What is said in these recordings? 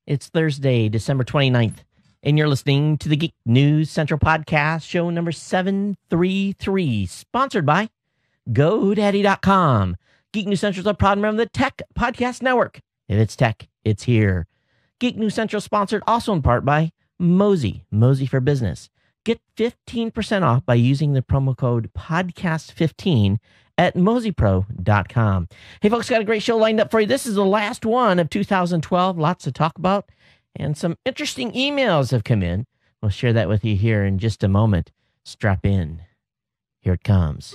It's Thursday, December 29th, and you're listening to the Geek News Central Podcast, show number 733, sponsored by GoDaddy.com. Geek News Central is a proud member of the Tech Podcast Network. If it's tech, it's here. Geek News Central sponsored also in part by Mozy for Business. Get 15% off by using the promo code podcast15 at mozypro.com. Hey, folks, got a great show lined up for you. This is the last one of 2012. Lots to talk about, and some interesting emails have come in. We'll share that with you here in just a moment. Strap in. Here it comes.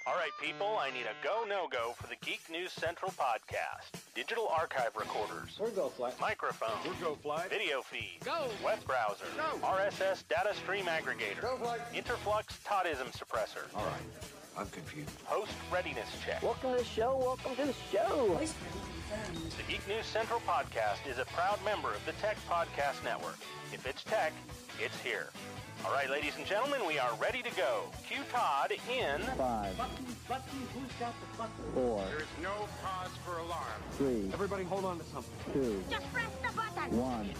All right, people, I need a go, no-go for the Geek News Central podcast. Digital archive recorders. We're go fly. Microphone. We're go fly. Video feed. Go. Web browser. Go. RSS data stream aggregator. Go fly. Interflux Toddism suppressor. All right, I'm confused. Host readiness check. Welcome to the show. Welcome to the show. The Geek News Central podcast is a proud member of the Tech Podcast Network. If it's tech, it's here. All right, ladies and gentlemen, we are ready to go. Cue Todd in 5, Button, who's got the button? 4, There's no cause for alarm. 3, Everybody hold on to something. 2, Just press the button. 1.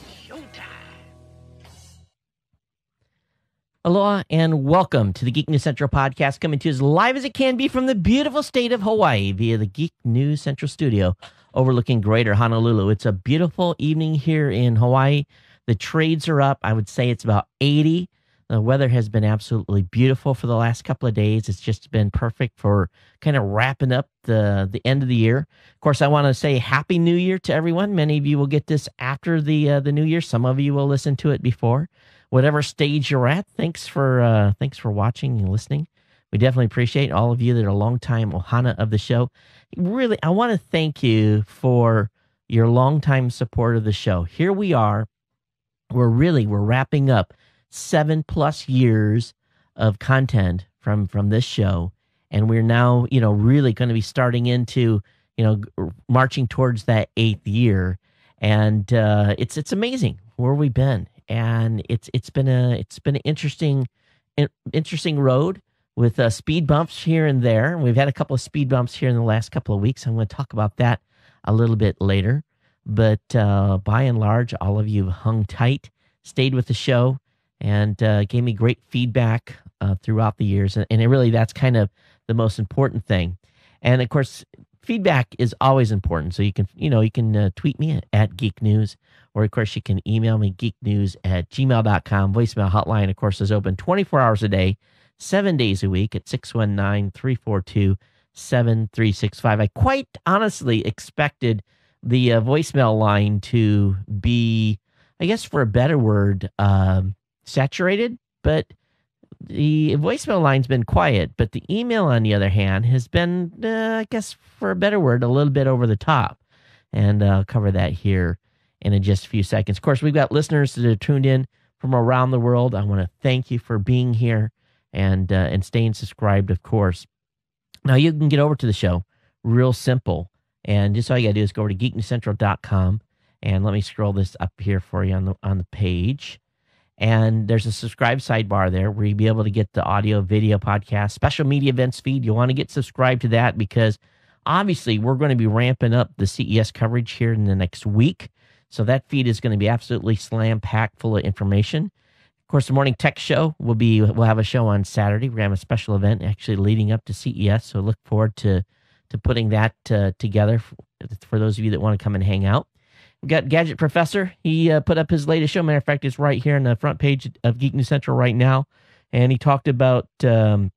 Aloha and welcome to the Geek News Central podcast, coming to you as live as it can be from the beautiful state of Hawaii via the Geek News Central studio overlooking Greater Honolulu. It's a beautiful evening here in Hawaii. The trades are up. I would say it's about 80. The weather has been absolutely beautiful for the last couple of days. It's just been perfect for kind of wrapping up the end of the year. Of course, I want to say Happy New Year to everyone. Many of you will get this after the New Year. Some of you will listen to it before. Whatever stage you're at, thanks for watching and listening. We definitely appreciate all of you that are longtime ohana of the show. Really, I want to thank you for your longtime support of the show. Here we are. We're wrapping up 7+ years of content from this show, and we're now really going to be starting into marching towards that 8th year, and it's amazing where we've been, and it's been an interesting road with speed bumps here and there. We've had a couple of speed bumps here in the last couple of weeks. I'm going to talk about that a little bit later, but by and large, all of you hung tight, stayed with the show, and gave me great feedback throughout the years. And really, that's kind of the most important thing. And of course, feedback is always important. So you can tweet me at Geek News, or of course you can email me geeknews@gmail.com. Voicemail hotline, of course, is open 24 hours a day, 7 days a week at 619-342-7365. I quite honestly expected the voicemail line to be, I guess for a better word, saturated, but the voicemail line's been quiet. But the email, on the other hand, has been, I guess for a better word, a little bit over the top. And I'll cover that here in just a few seconds. Of course, we've got listeners that are tuned in from around the world. I want to thank you for being here and staying subscribed, of course. Now, you can get over to the show real simple. And just all you got to do is go over to geeknewscentral.com. And let me scroll this up here for you on the page. And there's a subscribe sidebar there where you'll be able to get the audio, video, podcast, special media events feed. You'll want to get subscribed to that because obviously we're going to be ramping up the CES coverage here in the next week. So that feed is going to be absolutely slam-packed full of information. Of course, the morning tech show we'll have a show on Saturday. We're going to have a special event actually leading up to CES. So look forward to putting that together for those of you that want to come and hang out. We got Gadget Professor. He put up his latest show. Matter of fact, it's right here on the front page of Geek News Central right now. And he talked about hidden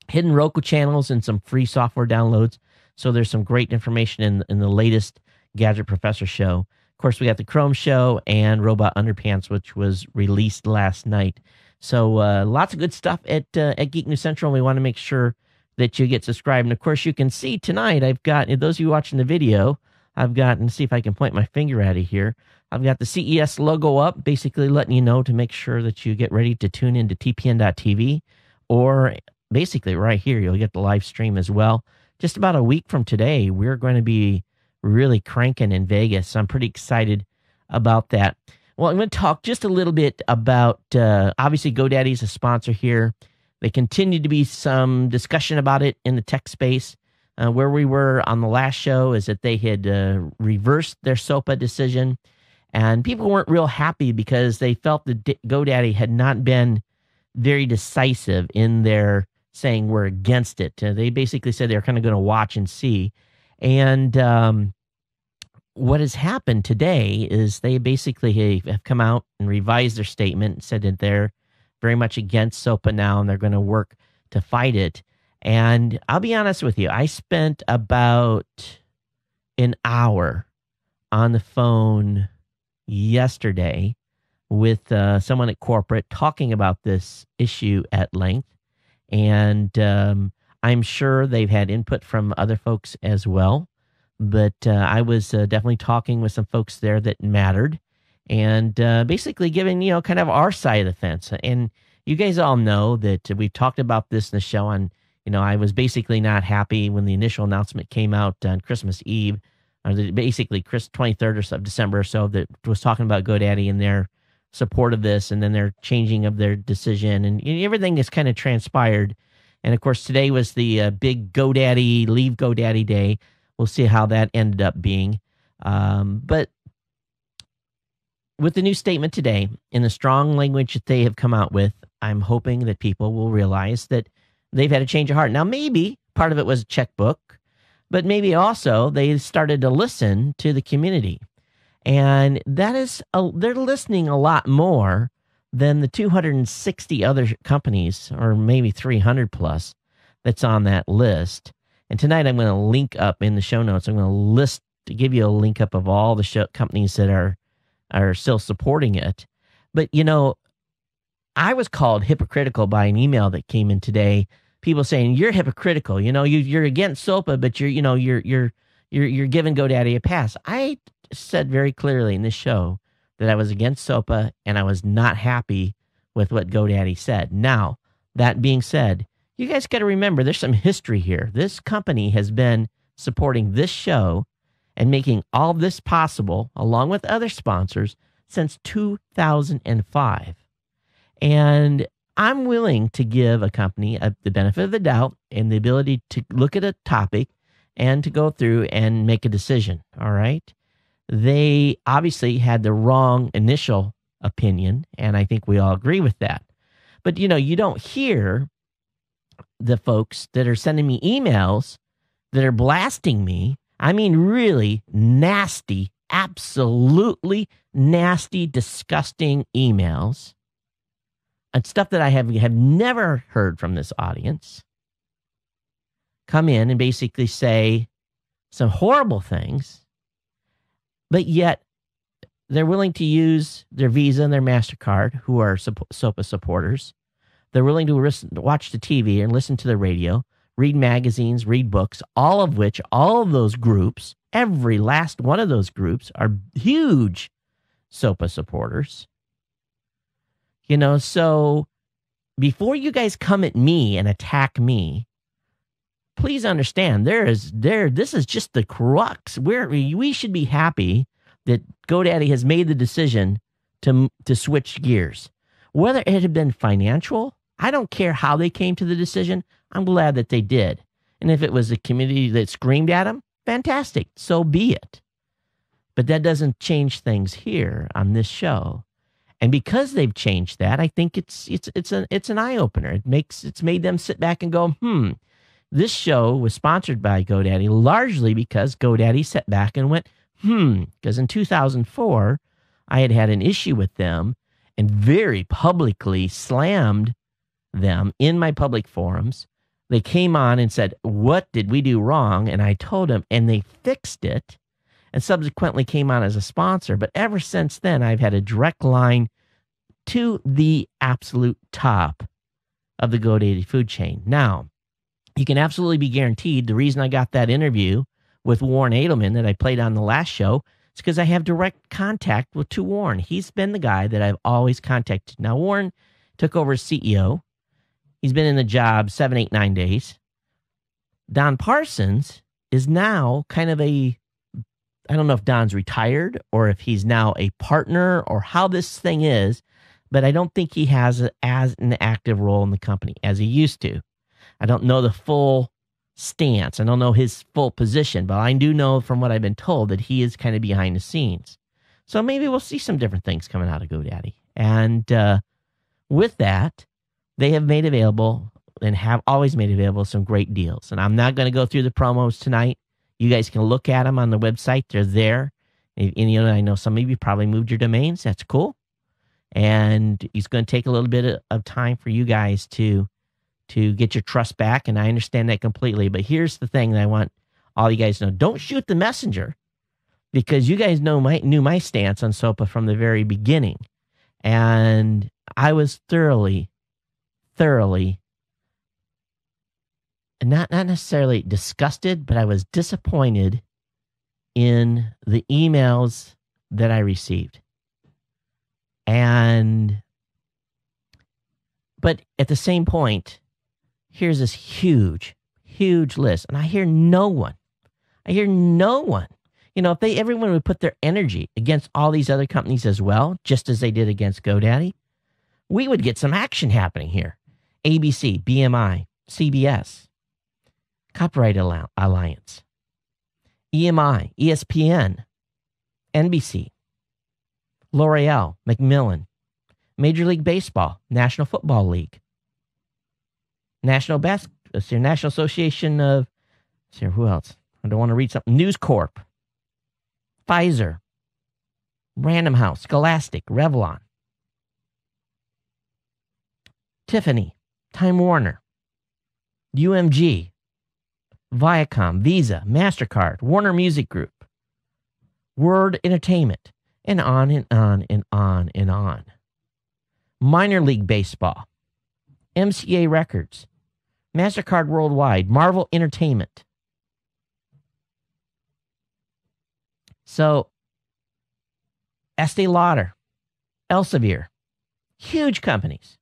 Roku channels and some free software downloads. So there's some great information in the latest Gadget Professor show. Of course, we got the Chrome show and Robot Underpants, which was released last night. So lots of good stuff at Geek News Central. And we want to make sure that you get subscribed. And of course, you can see tonight, I've got, those of you watching the video, I've got, and see if I can point my finger at it here, I've got the CES logo up, basically letting you know to make sure that you get ready to tune into tpn.tv, or basically right here, you'll get the live stream as well. Just about a week from today, we're going to be really cranking in Vegas. So I'm pretty excited about that. Well, I'm going to talk just a little bit about, obviously, GoDaddy is a sponsor here. There continue to be some discussion about it in the tech space. Where we were on the last show is that they had reversed their SOPA decision, and people weren't real happy because they felt that GoDaddy had not been very decisive in their saying we're against it. They basically said they're kind of going to watch and see. And what has happened today is they basically have come out and revised their statement and said that they're very much against SOPA now, and they're going to work to fight it. And I'll be honest with you, I spent about an hour on the phone yesterday with someone at corporate talking about this issue at length. And I'm sure they've had input from other folks as well. But I was definitely talking with some folks there that mattered, and basically giving, kind of our side of the fence. And you guys all know that we've talked about this in the show on, I was basically not happy when the initial announcement came out on Christmas Eve, or basically 23rd of December or so, that was talking about GoDaddy and their support of this, and then their changing of their decision, and everything has kind of transpired. And of course, today was the big GoDaddy, Leave GoDaddy Day. We'll see how that ended up being. But with the new statement today, in the strong language that they have come out with, I'm hoping that people will realize that they've had a change of heart. Now, maybe part of it was a checkbook, but maybe also they started to listen to the community. And that is, they're listening a lot more than the 260 other companies, or maybe 300 plus, that's on that list. And tonight I'm going to link up in the show notes. I'm going to give you a link up of all the companies that are still supporting it. But, I was called hypocritical by an email that came in today. People saying you're hypocritical. You're against SOPA, but you're giving GoDaddy a pass. I said very clearly in this show that I was against SOPA and I was not happy with what GoDaddy said. Now, that being said, you guys got to remember there's some history here. This company has been supporting this show and making all this possible, along with other sponsors, since 2005. And I'm willing to give a company the benefit of the doubt and the ability to look at a topic and to go through and make a decision, all right? They obviously had the wrong initial opinion, and I think we all agree with that. But, you don't hear the folks that are sending me emails that are blasting me. I mean, really nasty, absolutely nasty, disgusting emails and stuff that I have never heard from this audience come in and basically say some horrible things, but yet they're willing to use their Visa and their MasterCard, who are SOPA supporters. They're willing to watch the TV and listen to the radio, read magazines, read books, all of those groups, every last one of those groups are huge SOPA supporters. So before you guys come at me and attack me, please understand this is just the crux. We should be happy that GoDaddy has made the decision to switch gears. Whether it had been financial, I don't care how they came to the decision. I'm glad that they did. And if it was the community that screamed at them, fantastic. So be it. But that doesn't change things here on this show. And because they've changed that, I think it's an eye opener. It's made them sit back and go, this show was sponsored by GoDaddy largely because GoDaddy sat back and went, because in 2004 I had an issue with them and very publicly slammed them in my public forums. They came on and said, what did we do wrong? And I told them, and they fixed it, and subsequently came on as a sponsor. But ever since then, I've had a direct line to the absolute top of the GoDaddy food chain. Now, you can absolutely be guaranteed the reason I got that interview with Warren Edelman that I played on the last show is because I have direct contact to Warren. He's been the guy that I've always contacted. Now, Warren took over as CEO. He's been in the job 7, 8, 9 days. Don Parsons is now kind of I don't know if Don's retired or if he's now a partner or how this thing is, but I don't think he has as an active role in the company as he used to. I don't know the full stance. I don't know his full position, but I do know from what I've been told that he is kind of behind the scenes. So maybe we'll see some different things coming out of GoDaddy. And with that, they have made available and have always made available some great deals. And I'm not going to go through the promos tonight. You guys can look at them on the website. They're there. And I know some of you probably moved your domains. That's cool. And it's going to take a little bit of time for you guys to get your trust back. And I understand that completely. But here's the thing that I want all you guys to know. Don't shoot the messenger, because you guys knew my stance on SOPA from the very beginning. And I was thoroughly, not necessarily disgusted, but I was disappointed in the emails that I received. But at the same point, here's this huge list. And I hear no one. If everyone would put their energy against all these other companies as well, just as they did against GoDaddy, we would get some action happening here. ABC, BMI, CBS, Copyright Alliance, EMI, ESPN, NBC, L'Oreal, Macmillan, Major League Baseball, National Football League, National Association of, who else? I don't want to read something. News Corp, Pfizer, Random House, Scholastic, Revlon, Tiffany, Time Warner, UMG, Viacom, Visa, MasterCard, Warner Music Group, Word Entertainment, and on and on and on and on. Minor League Baseball, MCA Records, MasterCard Worldwide, Marvel Entertainment. So, Estee Lauder, Elsevier, huge companies.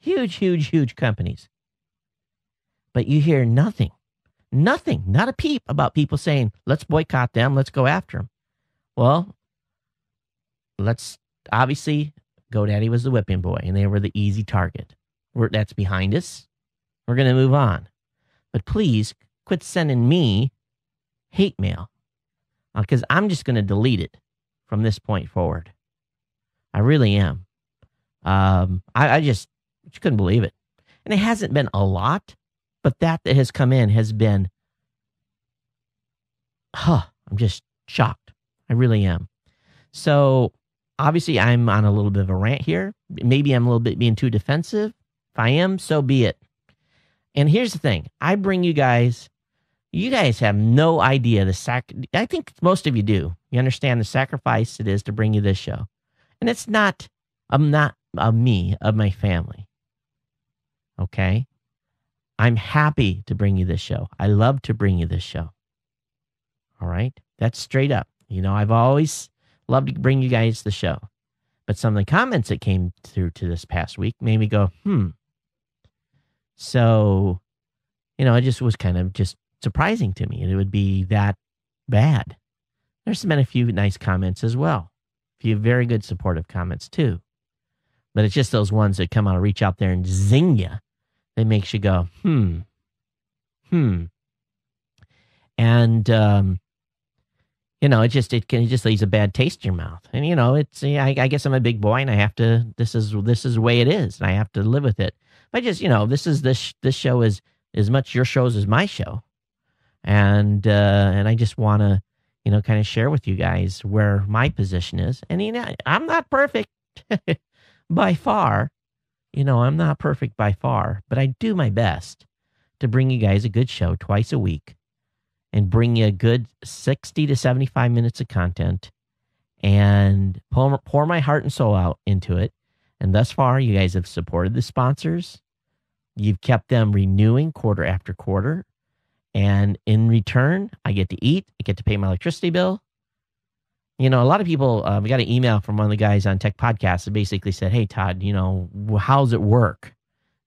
Huge companies. But you hear nothing, not a peep about people saying, let's boycott them, let's go after them. Well, obviously, GoDaddy was the whipping boy, and they were the easy target. That's behind us. We're going to move on. But please, quit sending me hate mail, because I'm just going to delete it from this point forward. I really am. I just couldn't believe it. And it hasn't been a lot, but that has come in has been, I'm just shocked. I really am. So obviously I'm on a little bit of a rant here. Maybe I'm a little bit being too defensive. If I am, so be it. And here's the thing. I bring you guys have no idea I think most of you do. You understand the sacrifice it is to bring you this show. And it's not of me, of my family. Okay? I'm happy to bring you this show. I love to bring you this show. All right? That's straight up. I've always loved to bring you guys the show. But some of the comments that came through to this past week made me go, So, it just was kind of just surprising to me. And it would be that bad. There's been a few nice comments as well. A few very good supportive comments too. But it's just those ones that come out and reach out there and zing you. That makes you go, And, it just leaves a bad taste in your mouth. And, I guess I'm a big boy and I have to, this is the way it is. And I have to live with it. But just, this show is as much your shows as my show. And I just want to, kind of share with you guys where my position is. And, I'm not perfect by far. I'm not perfect by far, but I do my best to bring you guys a good show twice a week and bring you a good 60 to 75 minutes of content and pour my heart and soul out into it. And thus far, you guys have supported the sponsors. You've kept them renewing quarter after quarter. And in return, I get to eat. I get to pay my electricity bill. A lot of people, we got an email from one of the guys on Tech Podcast that basically said, hey, Todd, how's it work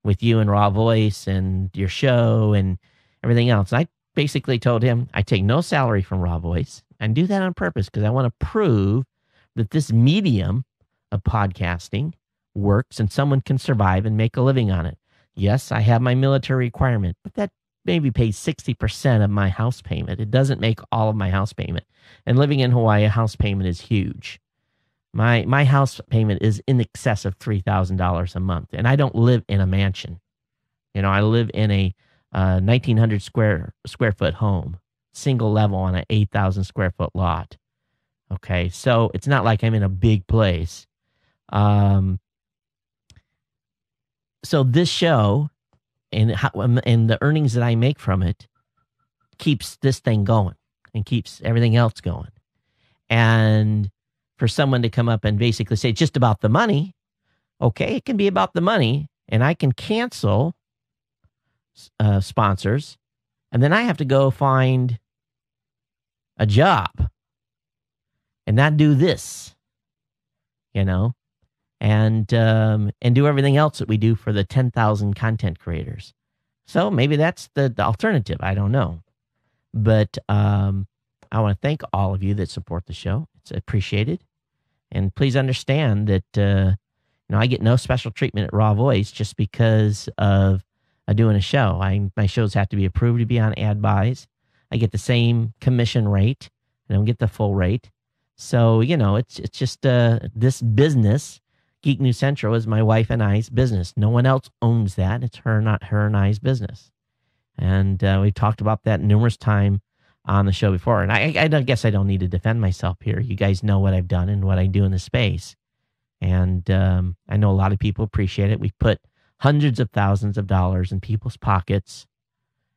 with you and Raw Voice and your show and everything else? And I basically told him I take no salary from Raw Voice and do that on purpose because I want to prove that this medium of podcasting works and someone can survive and make a living on it. Yes, I have my military requirement, but that maybe pays 60% of my house payment. It doesn't make all of my house payment. And living in Hawaii, a house payment is huge. My house payment is in excess of $3,000 a month, and I don't live in a mansion. I live in a 1,900 square foot home, single level on an 8,000 square foot lot. Okay, so it's not like I'm in a big place. So this show and the earnings that I make from it keeps this thing going and keeps everything else going. And for someone to come up and basically say, it's just about the money. Okay, it can be about the money, and I can cancel sponsors, and then I have to go find a job and not do this, and do everything else that we do for the 10,000 content creators. So maybe that's the alternative. I don't know. But I want to thank all of you that support the show. It's appreciated. And please understand that, I get no special treatment at Raw Voice just because of doing a show. My shows have to be approved to be on ad buys. I get the same commission rate. I don't get the full rate. So, it's just this business, Geek News Central, is my wife and I's business. No one else owns that. It's her and I's business. And we've talked about that numerous times on the show before. And I guess I don't need to defend myself here. You guys know what I've done and what I do in the space. And I know a lot of people appreciate it. We've put hundreds of thousands of dollars in people's pockets.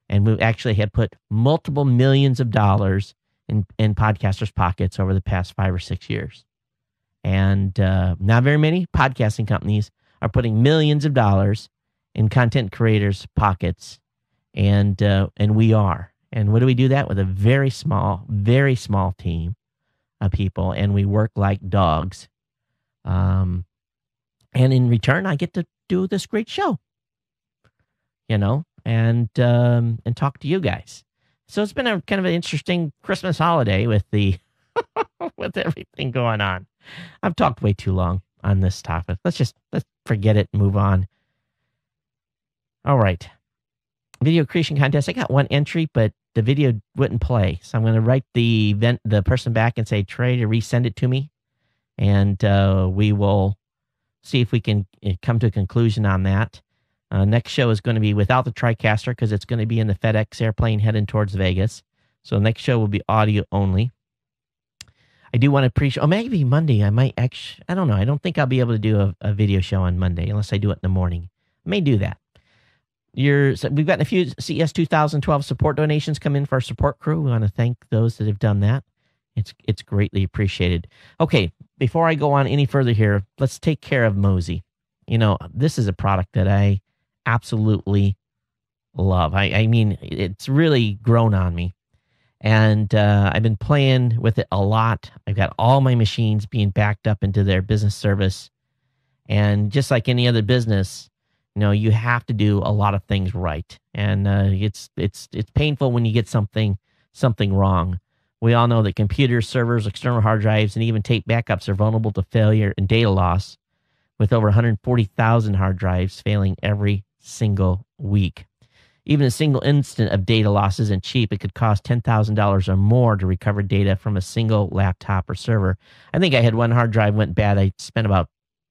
And we actually have put multiple millions of dollars in podcasters' pockets over the past 5 or 6 years. And not very many podcasting companies are putting millions of dollars in content creators' pockets. And we are. And what do we do that with? A very small team of people, and we work like dogs. And in return, I get to do this great show, and talk to you guys. So it's been a kind of an interesting Christmas holiday with with everything going on. I've talked way too long on this topic. Let's forget it and move on. All right. Video creation contest. I got one entry, but the video wouldn't play. So I'm going to write the person back and say, Trey, to resend it to me. And we will see if we can come to a conclusion on that. Next show is going to be without the TriCaster because it's going to be in the FedEx airplane heading towards Vegas. So next show will be audio only. I do want to pre-show. Maybe Monday. I might actually, I don't know. I don't think I'll be able to do a video show on Monday unless I do it in the morning. I may do that. We've gotten a few CES 2012 support donations come in for our support crew. We want to thank those that have done that. It's greatly appreciated. Okay, before I go on any further here, let's take care of Mozy. This is a product that I absolutely love. I mean, it's really grown on me. And I've been playing with it a lot. I've got all my machines being backed up into their business service. And just like any other business, you have to do a lot of things right. And it's painful when you get something wrong. We all know that computers, servers, external hard drives, and even tape backups are vulnerable to failure and data loss, with over 140,000 hard drives failing every single week. Even a single instant of data loss isn't cheap. It could cost $10,000 or more to recover data from a single laptop or server. I think I had one hard drive went bad. I spent about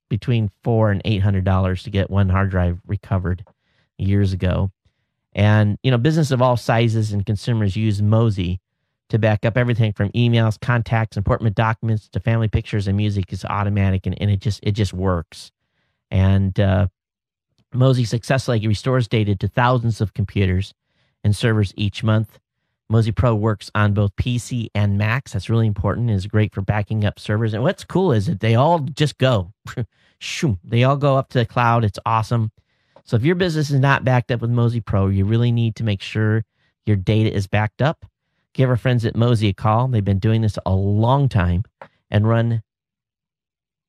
between $400 and $800 to get one hard drive recovered years ago. And, business of all sizes and consumers use Mozy to back up everything from emails, contacts, important documents to family pictures and music. Is automatic, and it just works. And Mozy successfully restores data to thousands of computers and servers each month. Mozy Pro works on both PC and Macs. That's really important. It's great for backing up servers. And what's cool is that they all just go. They all go up to the cloud. It's awesome. So if your business is not backed up with Mozy Pro, you really need to make sure your data is backed up. Give our friends at Mozy a call. They've been doing this a long time and run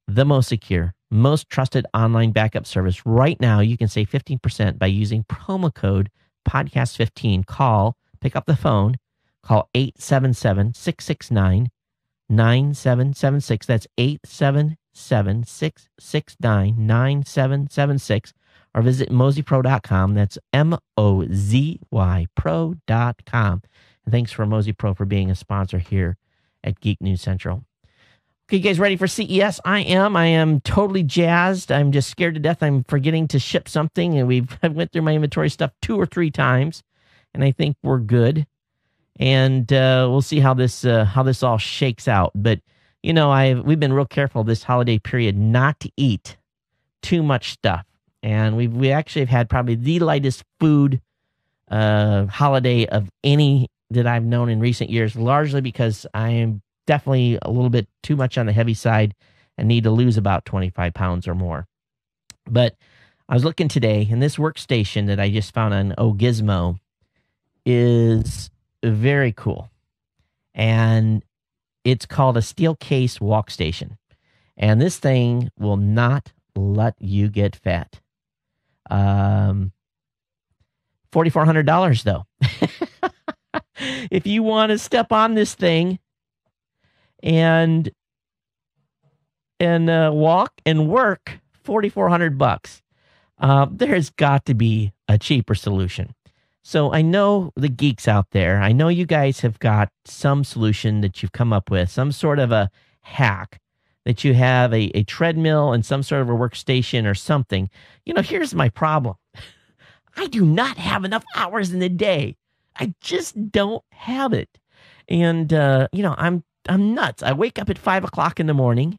the most secure, most trusted online backup service. Right now, you can save 15% by using promo code podcast15. Pick up the phone, call 877-669-9776. That's 877-669-9776. or visit mozypro.com. That's MOZY And thanks for Mosey Pro for being a sponsor here at Geek News Central. Okay, you guys ready for CES? I am totally jazzed. I'm just scared to death. I'm forgetting to ship something, and I went through my inventory stuff 2 or 3 times, and I think we're good. And we'll see how this all shakes out. But we've been real careful this holiday period not to eat too much stuff, and we actually have had probably the lightest food holiday of any that I've known in recent years, largely because I am definitely a little bit too much on the heavy side and need to lose about 25 pounds or more. But I was looking today, and this workstation that I just found on Gizmo is very cool. And it's called a steel case walk station. And this thing will not let you get fat. $4,400 though. If you want to step on this thing and walk and work, $4,400. There's got to be a cheaper solution. So I know the geeks out there, I know you guys have got some solution that you've come up with, some sort of a hack that you have a treadmill and some sort of a workstation or something. Here's my problem. I do not have enough hours in the day. I just don't have it. And, I'm nuts. I wake up at 5 o'clock in the morning.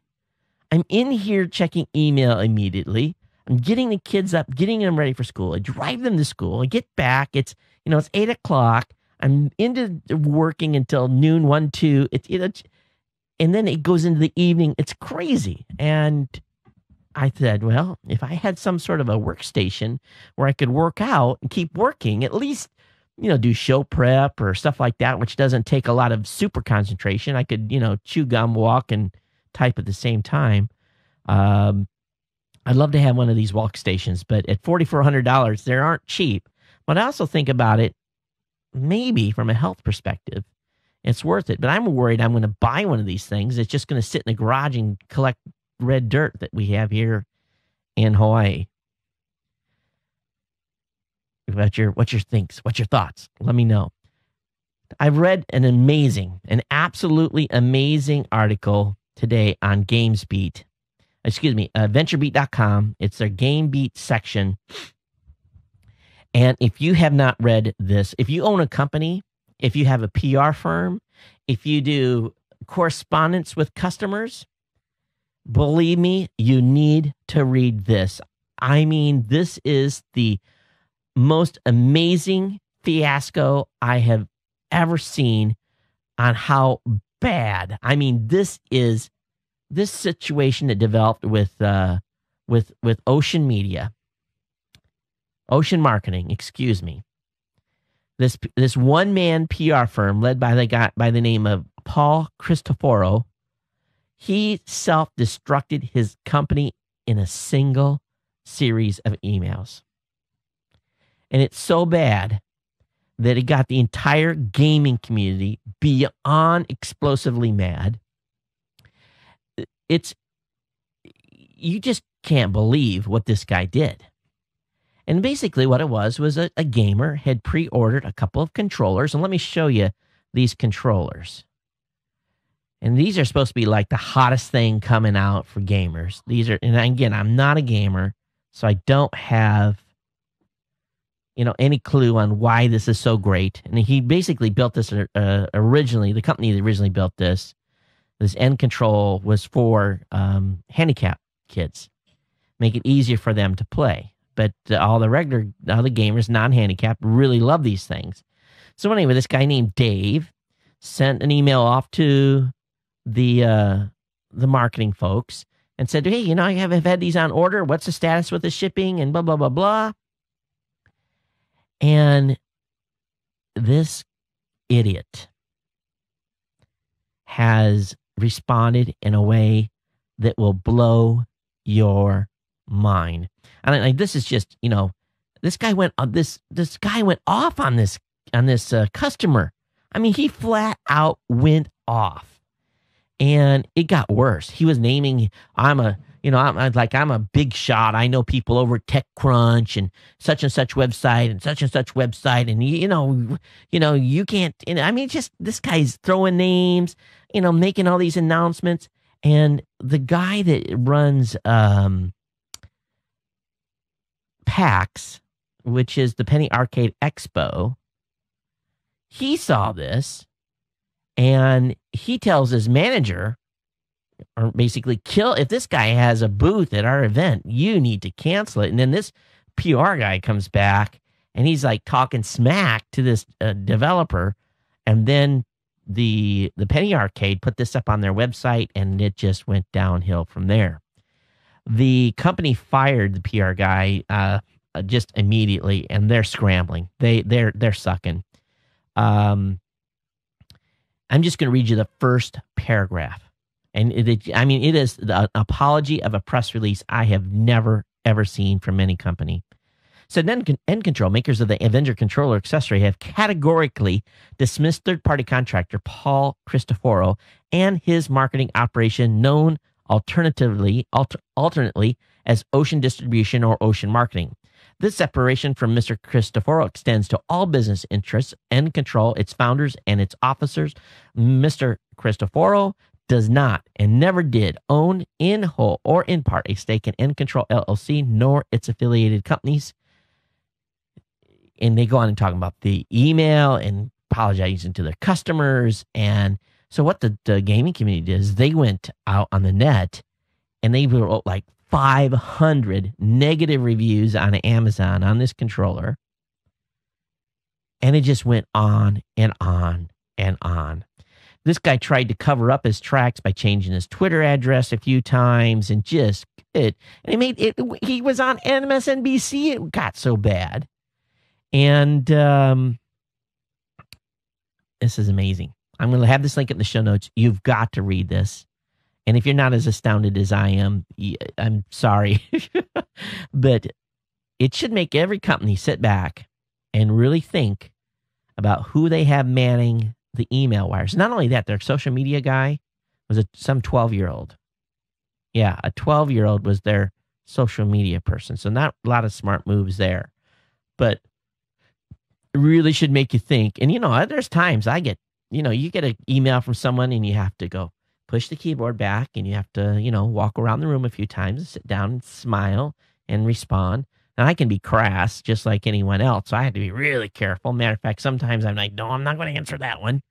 I'm in here checking email immediately. I'm getting the kids up, getting them ready for school. I drive them to school. I get back. It's 8 o'clock. I'm into working until noon, 1, 2. And then it goes into the evening. It's crazy. And I said, well, if I had some sort of a workstation where I could work out and keep working, at least, do show prep or stuff like that, which doesn't take a lot of super concentration. I could, chew gum, walk, and type at the same time. I'd love to have one of these walk stations, but at $4,400, they aren't cheap. But I also think about it, maybe from a health perspective, it's worth it. But I'm worried I'm going to buy one of these things. It's just going to sit in the garage and collect red dirt that we have here in Hawaii. What's your thoughts? Let me know. I've read an absolutely amazing article today on VentureBeat.com. It's their Game Beat section. And if you have not read this, if you own a company, if you have a PR firm, if you do correspondence with customers, believe me, you need to read this. I mean, this is the most amazing fiasco I have ever seen on how bad. I mean, this situation that developed with Ocean Marketing, excuse me. This one-man PR firm led by the guy by the name of Paul Cristoforo, he self-destructed his company in a single series of emails. And it's so bad that it got the entire gaming community beyond explosively mad. You just can't believe what this guy did. And basically what it was a gamer had pre-ordered a couple of controllers. And let me show you these controllers. And these are supposed to be like the hottest thing coming out for gamers. And again, I'm not a gamer, so I don't have any clue on why this is so great. And he basically built this originally. The company that originally built this end control was for handicapped kids, make it easier for them to play. But all the gamers, non-handicapped, really love these things. So anyway, this guy named Dave sent an email off to the marketing folks and said, hey, I have had these on order. What's the status with the shipping and blah, blah, blah, blah. And this idiot has responded in a way that will blow your mind. And this is just, this guy went off on this customer. I mean, he flat out went off. And it got worse. He was naming, I'm a big shot. I know people over at TechCrunch and such website and such website. And, you can't, just this guy's throwing names, making all these announcements. And the guy that runs PAX, which is the Penny Arcade Expo, he saw this and he tells his manager, or basically if this guy has a booth at our event, you need to cancel it. And then this PR guy comes back and he's like talking smack to this developer. And then the Penny Arcade put this up on their website and it just went downhill from there. The company fired the PR guy just immediately, and they're scrambling. They're sucking. I'm just going to read you the first paragraph. And it is an apology of a press release I have never, ever seen from any company. So End Control, makers of the Avenger controller accessory, have categorically dismissed third-party contractor Paul Cristoforo and his marketing operation, known alternately as Ocean Distribution or Ocean Marketing. This separation from Mr. Cristoforo extends to all business interests, End Control, its founders, and its officers. Mr. Cristoforo does not and never did own in whole or in part a stake in End Control LLC, nor its affiliated companies. And they go on and talk about the email and apologizing to their customers. And so what the gaming community did is they went out on the net and they wrote like 500 negative reviews on Amazon on this controller. And it just went on and on and on. This guy tried to cover up his tracks by changing his Twitter address a few times and he was on MSNBC. It got so bad. And this is amazing. I'm going to have this link in the show notes. You've got to read this. And if you're not as astounded as I am, I'm sorry. But it should make every company sit back and really think about who they have manning the email wires. Not only that, their social media guy was some 12-year-old. Yeah, a 12-year-old was their social media person. So not a lot of smart moves there. But it really should make you think. And, there's times I get, you get an email from someone and you have to go push the keyboard back and you have to, walk around the room a few times and sit down and smile and respond. And I can be crass just like anyone else. So I have to be really careful. Matter of fact, sometimes I'm like, no, I'm not going to answer that one.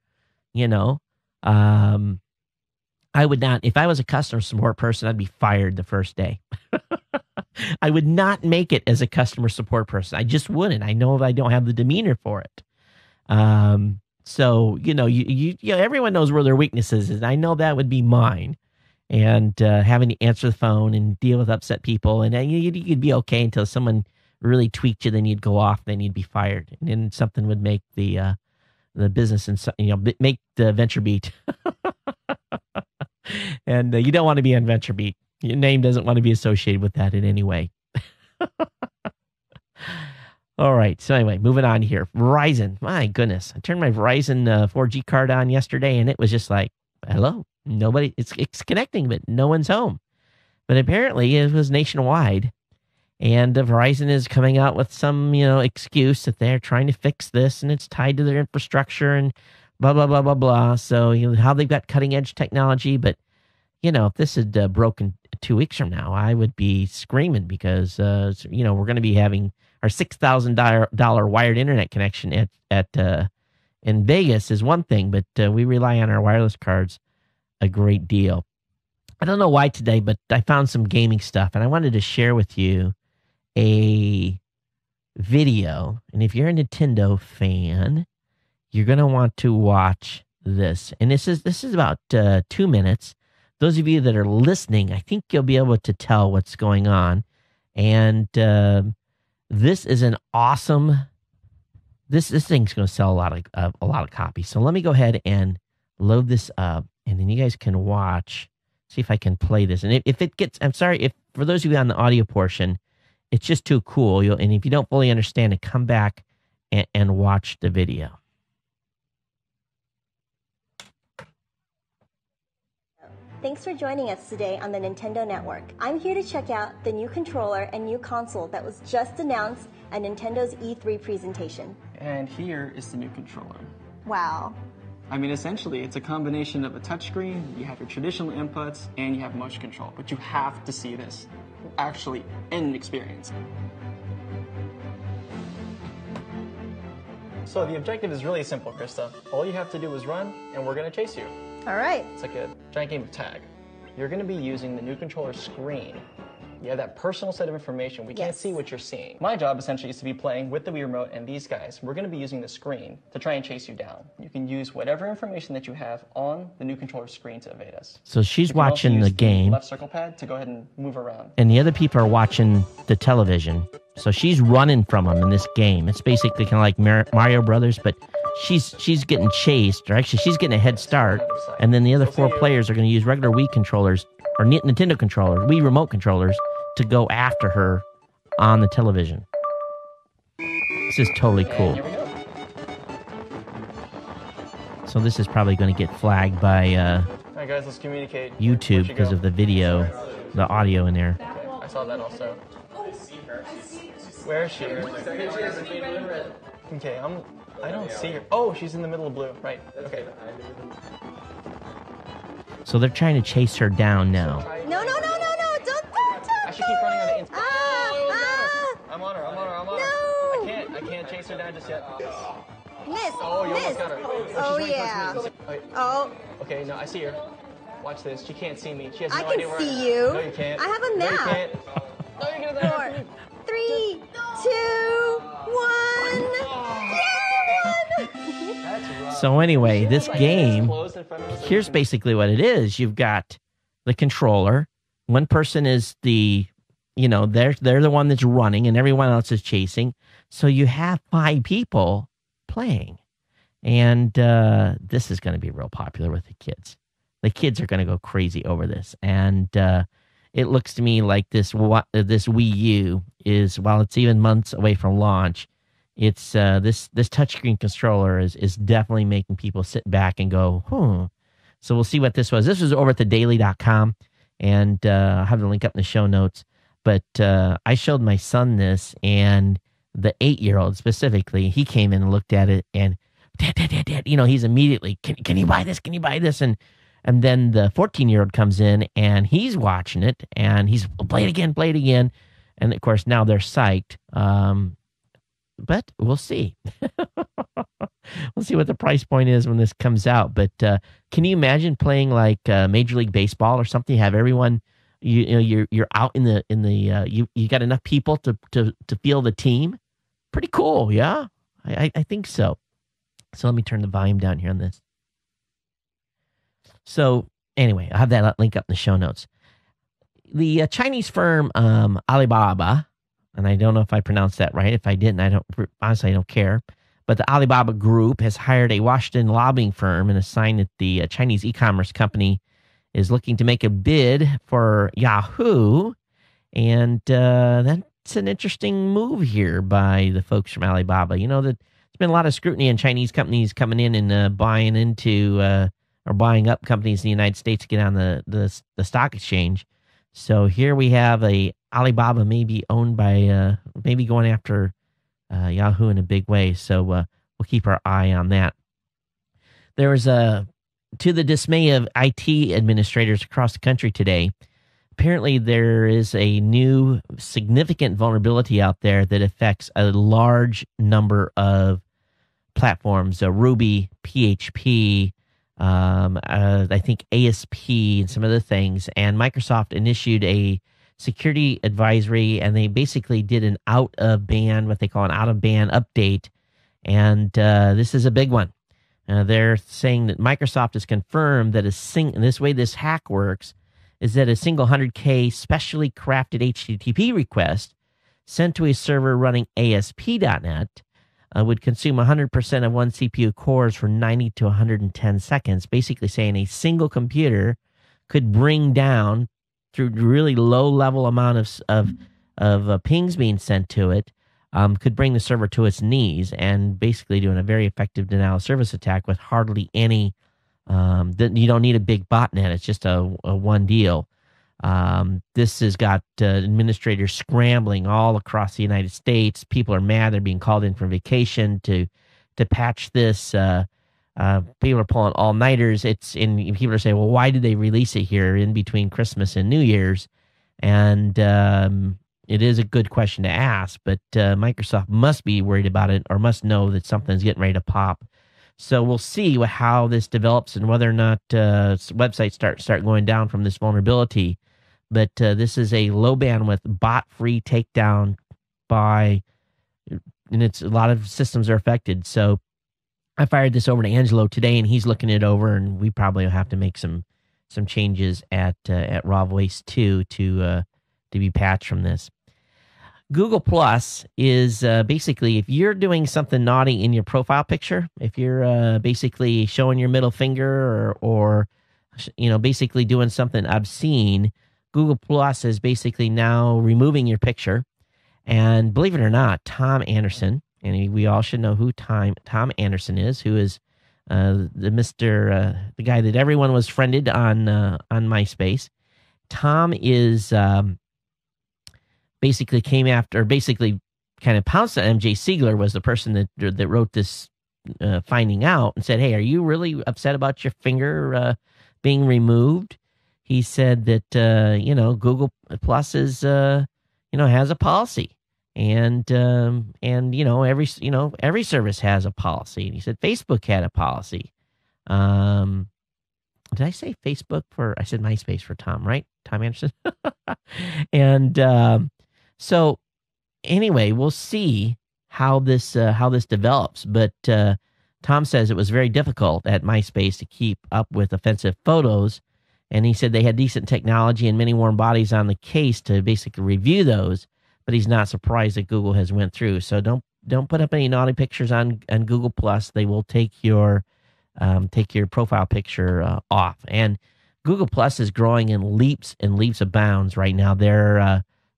I would not, if I was a customer support person, I'd be fired the first day. I would not make it as a customer support person. I just wouldn't. I know I don't have the demeanor for it. So, everyone knows where their weaknesses is. I know that would be mine. And having to answer the phone and deal with upset people. And you'd be okay until someone really tweaked you. Then you'd go off. Then you'd be fired. And then something would make the business and, make the VentureBeat. And you don't want to be on VentureBeat. Your name doesn't want to be associated with that in any way. All right. So anyway, moving on here. Verizon. My goodness. I turned my Verizon 4G card on yesterday and it was just like, hello. Nobody. It's connecting, but no one's home. But apparently it was nationwide. And Verizon is coming out with some, excuse that they're trying to fix this and it's tied to their infrastructure and blah, blah, blah, blah, blah. So, how they've got cutting edge technology. But, if this had broken 2 weeks from now, I would be screaming because, we're going to be having our $6,000 wired internet connection at in Vegas is one thing, but we rely on our wireless cards a great deal. I don't know why today, but I found some gaming stuff and I wanted to share with you a video. And if you're a Nintendo fan, you're going to want to watch this. And this is about 2 minutes. Those of you that are listening, I think you'll be able to tell what's going on. And this is an awesome. This thing's going to sell a lot of copies. So let me go ahead and load this up, and then you guys can watch. See if I can play this. And if it gets, I'm sorry if for those of you on the audio portion, it's just too cool. And if you don't fully understand it, come back and watch the video. Thanks for joining us today on the Nintendo Network. I'm here to check out the new controller and new console that was just announced at Nintendo's E3 presentation. And here is the new controller. Wow. I mean, essentially, it's a combination of a touchscreen, you have your traditional inputs, and you have motion control. But you have to see this actually in experience. So the objective is really simple, Krista. All you have to do is run, and we're going to chase you. All right. It's like a giant game of tag. You're going to be using the new controller screen. You have that personal set of information. We can't see what you're seeing. My job essentially is to be playing with the Wii Remote and these guys. We're going to be using the screen to try and chase you down. You can use whatever information that you have on the new controller screen to evade us. So she's watching the game. Left circle pad to go ahead and move around. And the other people are watching the television. So she's running from them in this game. It's basically kind of like Mario Brothers, but she's getting chased, or actually she's getting a head start. And then the other four players are going to use regular Wii controllers, or Nintendo controllers, Wii Remote controllers, to go after her on the television. This is totally cool. Here we go. So this is probably going to get flagged by All right, guys, let's communicate. YouTube because of the video, the audio in there. Okay, I saw that also. Where is she? Okay, I don't see her. Oh, she's in the middle of blue. Right. Okay. So they're trying to chase her down now. No, don't. I should keep running on the inside. I'm on her. No. I can't chase her down just yet. Miss. Oh, you almost got her. Oh, she's really yeah. close to me. Wait. Oh. Okay, no, I see her. Watch this. She can't see me. She has no I idea can where I am. see you. No, you can't. I have a No, you map. can't. No, you're gonna 4, 3, 2, 1. So anyway, this game, Closed in front of us. here's basically what it is. You've got the controller. One person is they're the one that's running, and everyone else is chasing. So you have 5 people playing. And this is going to be real popular with the kids. The kids are going to go crazy over this. And it looks to me like this Wii U is, while it's even months away from launch, it's this touchscreen controller is definitely making people sit back and go, So we'll see what this was. This was over at thedaily.com, and I'll have the link up in the show notes. But I showed my son this, and the 8-year-old specifically, he came in and looked at it, and Dad, he's immediately, can you buy this? Can you buy this? And then the 14-year-old comes in, and he's watching it, and he's, play it again. And, of course, now they're psyched. But we'll see. We'll see what the price point is when this comes out. But can you imagine playing like Major League Baseball or something? You have everyone, you're out in the you got enough people to field the team. Pretty cool, yeah. I think so. So let me turn the volume down here on this. So anyway, I'll have that link up in the show notes. The Chinese firm Alibaba, and I don't know if I pronounced that right. If I didn't, I don't care. But the Alibaba Group has hired a Washington lobbying firm and a sign that the Chinese e-commerce company is looking to make a bid for Yahoo. And that's an interesting move here by the folks from Alibaba. You know, that there's been a lot of scrutiny on Chinese companies coming in and buying into or buying up companies in the United States to get on the stock exchange. So here we have a Alibaba maybe owned by, maybe going after Yahoo in a big way. So we'll keep our eye on that. There was to the dismay of IT administrators across the country today, apparently there is a new significant vulnerability out there that affects a large number of platforms, Ruby, PHP, I think ASP and some other things. And Microsoft initiated a security advisory, and they basically did an what they call an out-of-band update. And this is a big one. They're saying that Microsoft has confirmed that this way this hack works is that a single 100K specially crafted HTTP request sent to a server running ASP.NET would consume 100% of one CPU cores for 90 to 110 seconds, basically saying a single computer could bring down, through really low-level amount of pings being sent to it, could bring the server to its knees, and basically doing a very effective denial of service attack with hardly any You don't need a big botnet. It's just a one deal. This has got administrators scrambling all across the United States. People are mad. They're being called in from vacation to patch this. People are pulling all-nighters. People are saying, well, why did they release it here in between Christmas and New Year's? And it is a good question to ask, but Microsoft must be worried about it or must know that something's getting ready to pop. So we'll see how this develops and whether or not websites start going down from this vulnerability. But this is a low bandwidth bot-free takedown and it's a lot of systems are affected. So I fired this over to Angelo today, and he's looking it over, and we probably will have to make some changes at Raw Voice 2 to be patched from this. Google Plus is basically if you're doing something naughty in your profile picture, if you're basically showing your middle finger or basically doing something obscene, Google Plus is basically now removing your picture. And believe it or not, Tom Anderson, and we all should know who Tom Anderson is, who is the guy that everyone was friended on MySpace. Tom is basically kind of pounced on MJ Siegler, was the person that wrote this finding out, and said, hey, are you really upset about your finger being removed? He said that Google Plus is has a policy, and every service has a policy. And he said Facebook had a policy. Did I say Facebook I said MySpace for Tom, right? Tom Anderson. And so anyway, we'll see how this develops. But Tom says it was very difficult at MySpace to keep up with offensive photos. And he said they had decent technology and many warm bodies on the case to basically review those. But he's not surprised that Google has went through. So don't put up any naughty pictures on Google Plus. They will take your profile picture off. And Google Plus is growing in leaps and leaps of bounds right now.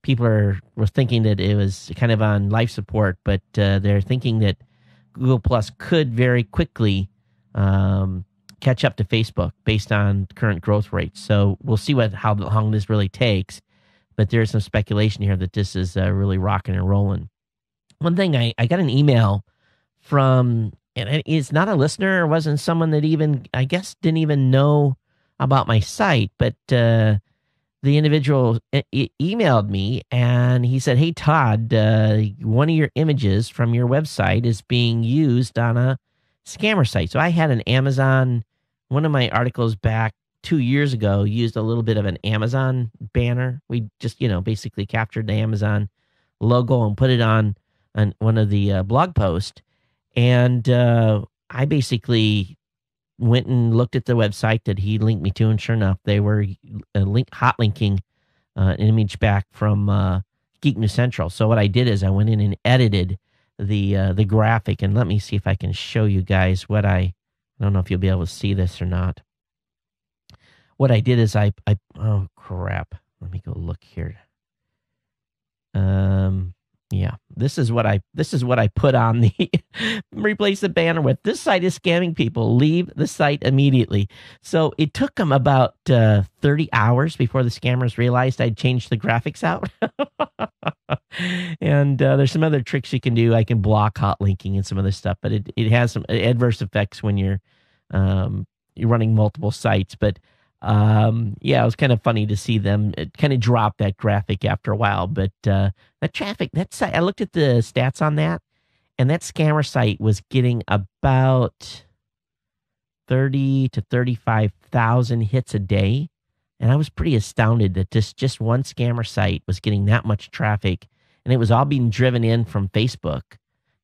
People were thinking that it was kind of on life support, but they're thinking that Google Plus could very quickly catch up to Facebook based on current growth rates. So we'll see how long this really takes. But there's some speculation here that this is really rocking and rolling. One thing, I got an email from, and it's not a listener, or wasn't someone that even, I guess, didn't even know about my site, but the individual emailed me, and he said, hey, Todd, one of your images from your website is being used on a scammer site. So I had an Amazon, one of my articles back 2 years ago used a little bit of an Amazon banner. We just, basically captured the Amazon logo and put it on one of the blog posts. And I basically went and looked at the website that he linked me to, and sure enough, they were hot linking an image back from Geek News Central. So what I did is I went in and edited the graphic, and let me see if I can show you guys what I don't know if you'll be able to see this or not. What I did is oh crap, let me go look here. Yeah, this is what I put on the replace the banner with. This site is scamming people. Leave the site immediately. So it took them about 30 hours before the scammers realized I'd changed the graphics out. And there's some other tricks you can do. I can block hot linking and some other stuff, but it has some adverse effects when you're running multiple sites. But yeah, it was kind of funny to see them kind of drop that graphic after a while. But that site, I looked at the stats on that, and that scammer site was getting about 30 to 35,000 hits a day. And I was pretty astounded that just one scammer site was getting that much traffic, and it was all being driven in from Facebook.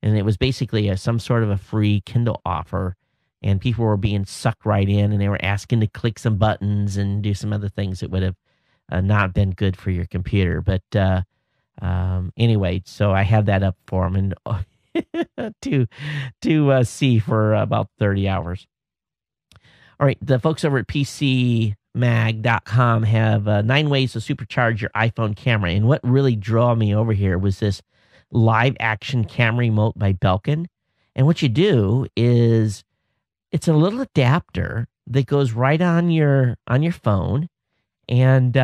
And it was basically some sort of a free Kindle offer. And people were being sucked right in, and they were asking to click some buttons and do some other things that would have not been good for your computer. But anyway, so I had that up for them and to see for about 30 hours. All right, the folks over at PCMag.com have 9 ways to supercharge your iPhone camera. And what really drew me over here was this live action camera remote by Belkin. And what you do is, it's a little adapter that goes right on your phone, and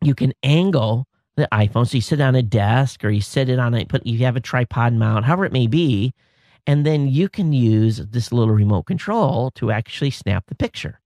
you can angle the iPhone. So you sit on a desk, or you sit it on you have a tripod mount, however it may be, and then you can use this little remote control to actually snap the picture.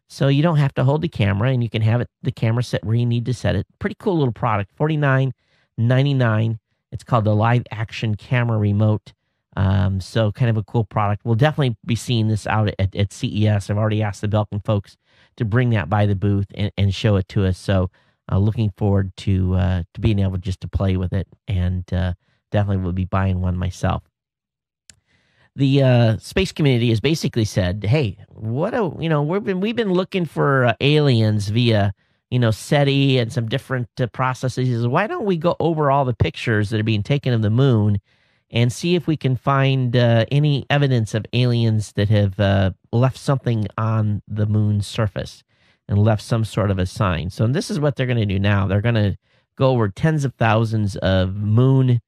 So you don't have to hold the camera, and you can have the camera set where you need to set it. Pretty cool little product, $49.99. It's called the Live Action Camera Remote. So kind of a cool product. We'll definitely be seeing this out at CES. I've already asked the Belkin folks to bring that by the booth and show it to us. So looking forward to being able just to play with it, and definitely will be buying one myself. The space community has basically said, "Hey, we've been looking for aliens via SETI and some different processes. Why don't we go over all the pictures that are being taken of the moon and see if we can find any evidence of aliens that have left something on the moon's surface and left some sort of a sign?" So this is what they're going to do now. They're going to go over tens of thousands of moon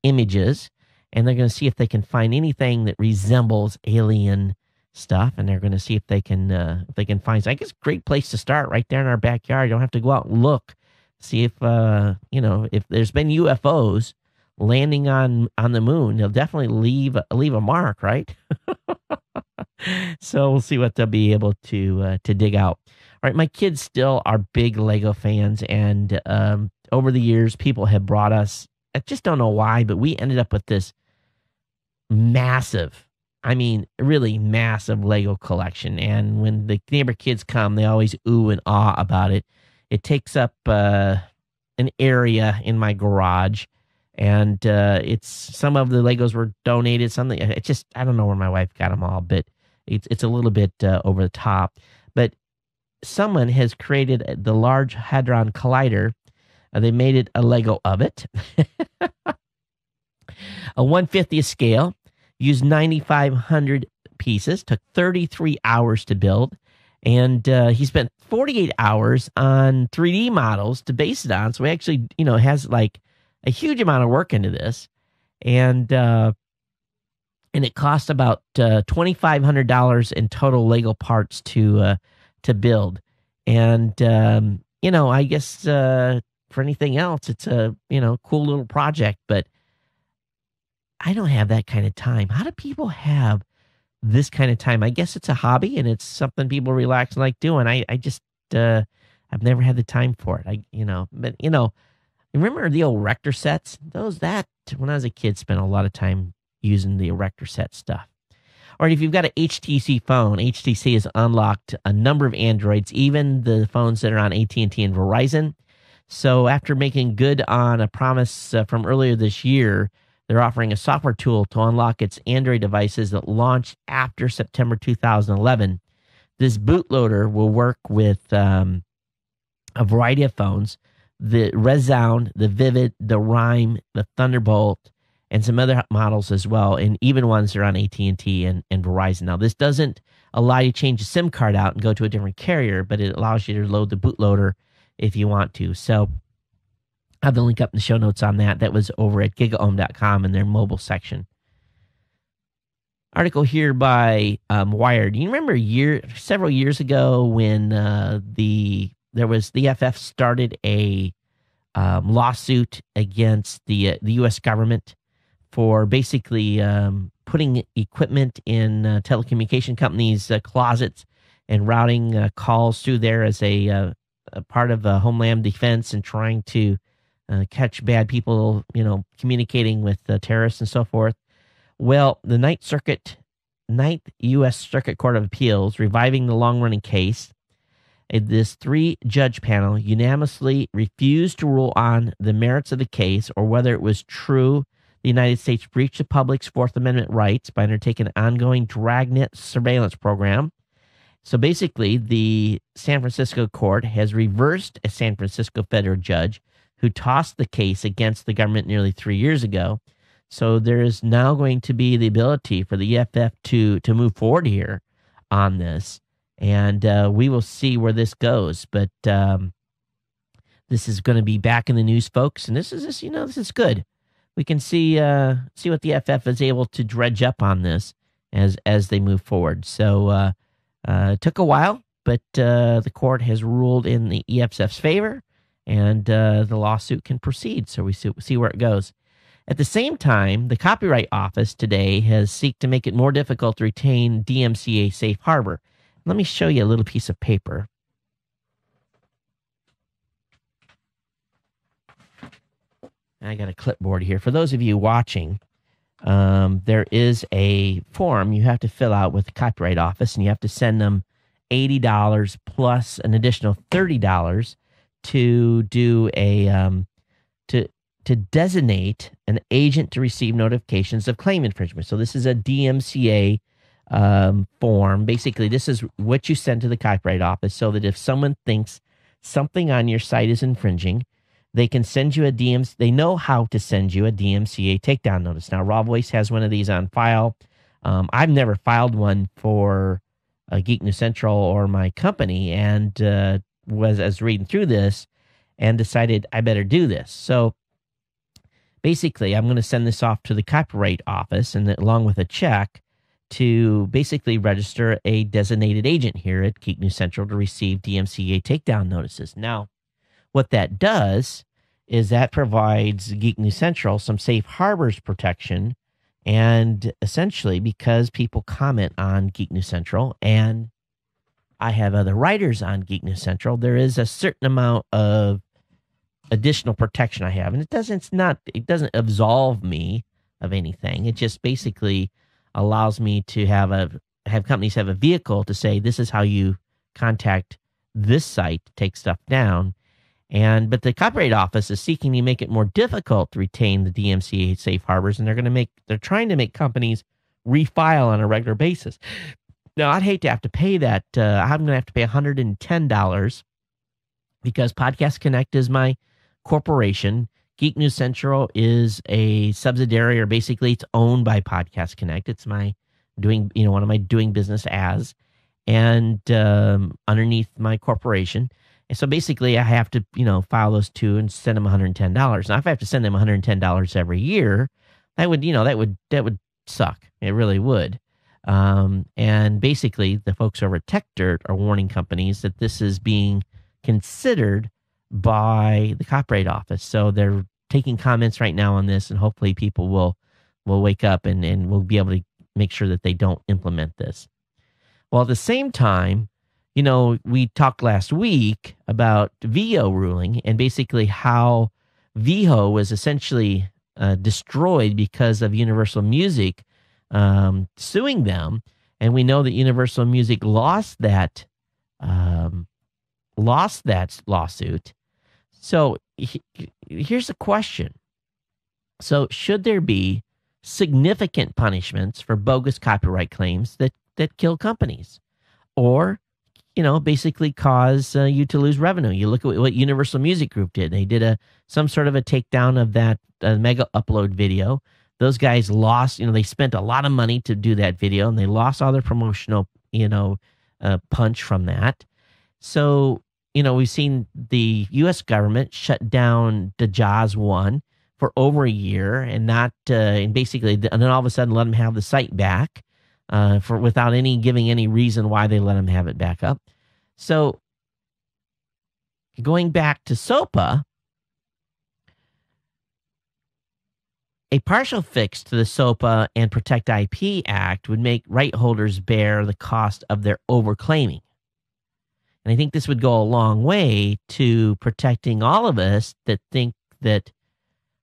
images, and they're going to see if they can find anything that resembles alien stuff, and they're going to see if they can find. So I guess great place to start right there in our backyard. You don't have to go out and look. See if if there's been UFOs landing on the moon, they'll definitely leave a mark, right? So we'll see what they'll be able to dig out. All right, my kids still are big Lego fans, and over the years, people have brought us. I just don't know why, but we ended up with this massive, really massive Lego collection. And when the neighbor kids come, they always ooh and ah about it. It takes up an area in my garage, and it's some of the Legos were donated. Something I don't know where my wife got them all, but it's a little bit over the top. But someone has created the Large Hadron Collider. They made it a Lego of it. A 1/50th scale, used 9,500 pieces, took 33 hours to build, and he spent 48 hours on 3D models to base it on. So he actually, has like a huge amount of work into this, and it cost about $2,500 in total Lego parts to build. And I guess for anything else, it's a cool little project, but I don't have that kind of time. How do people have this kind of time? I guess it's a hobby, and it's something people relax and like doing. I just I've never had the time for it. Remember the old erector sets? When I was a kid, spent a lot of time using the erector set stuff. Or if you've got an HTC phone, HTC has unlocked a number of Androids, even the phones that are on AT&T and Verizon. So after making good on a promise from earlier this year, they're offering a software tool to unlock its Android devices that launched after September 2011. This bootloader will work with a variety of phones, the Resound, the Vivid, the Rime, the Thunderbolt, and some other models as well, and even ones that are on AT&T and Verizon. Now, this doesn't allow you to change the SIM card out and go to a different carrier, but it allows you to load the bootloader if you want to. So I have the link up in the show notes on that. That was over at gigaohm.com in their mobile section. Article here by Wired. You remember several years ago when the FF started a lawsuit against the U.S. government for basically putting equipment in telecommunication companies' closets and routing calls through there as a part of Homeland Defense and trying to catch bad people, communicating with terrorists and so forth. Well, the Ninth U.S. Circuit Court of Appeals, reviving the long-running case, this 3-judge panel unanimously refused to rule on the merits of the case or whether it was true the United States breached the public's Fourth Amendment rights by undertaking an ongoing dragnet surveillance program. So basically, the San Francisco court has reversed a San Francisco federal judge who tossed the case against the government nearly 3 years ago. So there is now going to be the ability for the EFF to move forward here on this. And we will see where this goes. But this is going to be back in the news, folks. And this is good. We can see what the FF is able to dredge up on this as they move forward. So It took a while, but the court has ruled in the EFSF's favor, and the lawsuit can proceed. So we see where it goes. At the same time, the Copyright Office today has sought to make it more difficult to retain DMCA safe harbor. Let me show you a little piece of paper. I got a clipboard here. For those of you watching, there is a form you have to fill out with the Copyright Office, and you have to send them $80 plus an additional $30 to do a to designate an agent to receive notifications of claim infringement. So this is a DMCA form. Basically, this is what you send to the Copyright Office so that if someone thinks something on your site is infringing, they can send you a DMCA. They know how to send you a DMCA takedown notice. Now, Raw Voice has one of these on file. I've never filed one for Geek News Central or my company, and was reading through this and decided I better do this. So basically, I'm going to send this off to the Copyright Office, and along with a check to basically register a designated agent here at Geek News Central to receive DMCA takedown notices. Now, what that does is that provides Geek News Central some safe harbors protection, and essentially because people comment on Geek News Central and I have other writers on Geek News Central, there is a certain amount of additional protection I have. And it doesn't absolve me of anything. It just basically allows me to have companies have a vehicle to say, this is how you contact this site to take stuff down. But the Copyright Office is seeking to make it more difficult to retain the DMCA safe harbors, and they're trying to make companies refile on a regular basis. Now, I'd hate to have to pay that. I'm going to have to pay $110 because Podcast Connect is my corporation. Geek News Central is a subsidiary, or basically it's owned by Podcast Connect. It's one of my doing business as, and underneath my corporation. And so basically I have to, file those two and send them $110. Now, if I have to send them $110 every year, that would suck. It really would. And basically the folks over at Tech Dirt are warning companies that this is being considered by the Copyright Office. So they're taking comments right now on this, and hopefully people will wake up and will be able to make sure that they don't implement this. Well, at the same time, we talked last week about VO ruling and basically how VO was essentially destroyed because of Universal Music suing them. And we know that Universal Music lost that lawsuit. So here's the question. So should there be significant punishments for bogus copyright claims that kill companies, or basically cause you to lose revenue? You look at what Universal Music Group did. They did some sort of a takedown of that Mega Upload video. Those guys lost, they spent a lot of money to do that video, and they lost all their promotional, punch from that. So, we've seen the U.S. government shut down the Jaws one for over a year, and then all of a sudden let them have the site back. Without giving any reason why they let them have it back up. So going back to SOPA, a partial fix to the SOPA and Protect IP Act would make right holders bear the cost of their overclaiming. And I think this would go a long way to protecting all of us that think that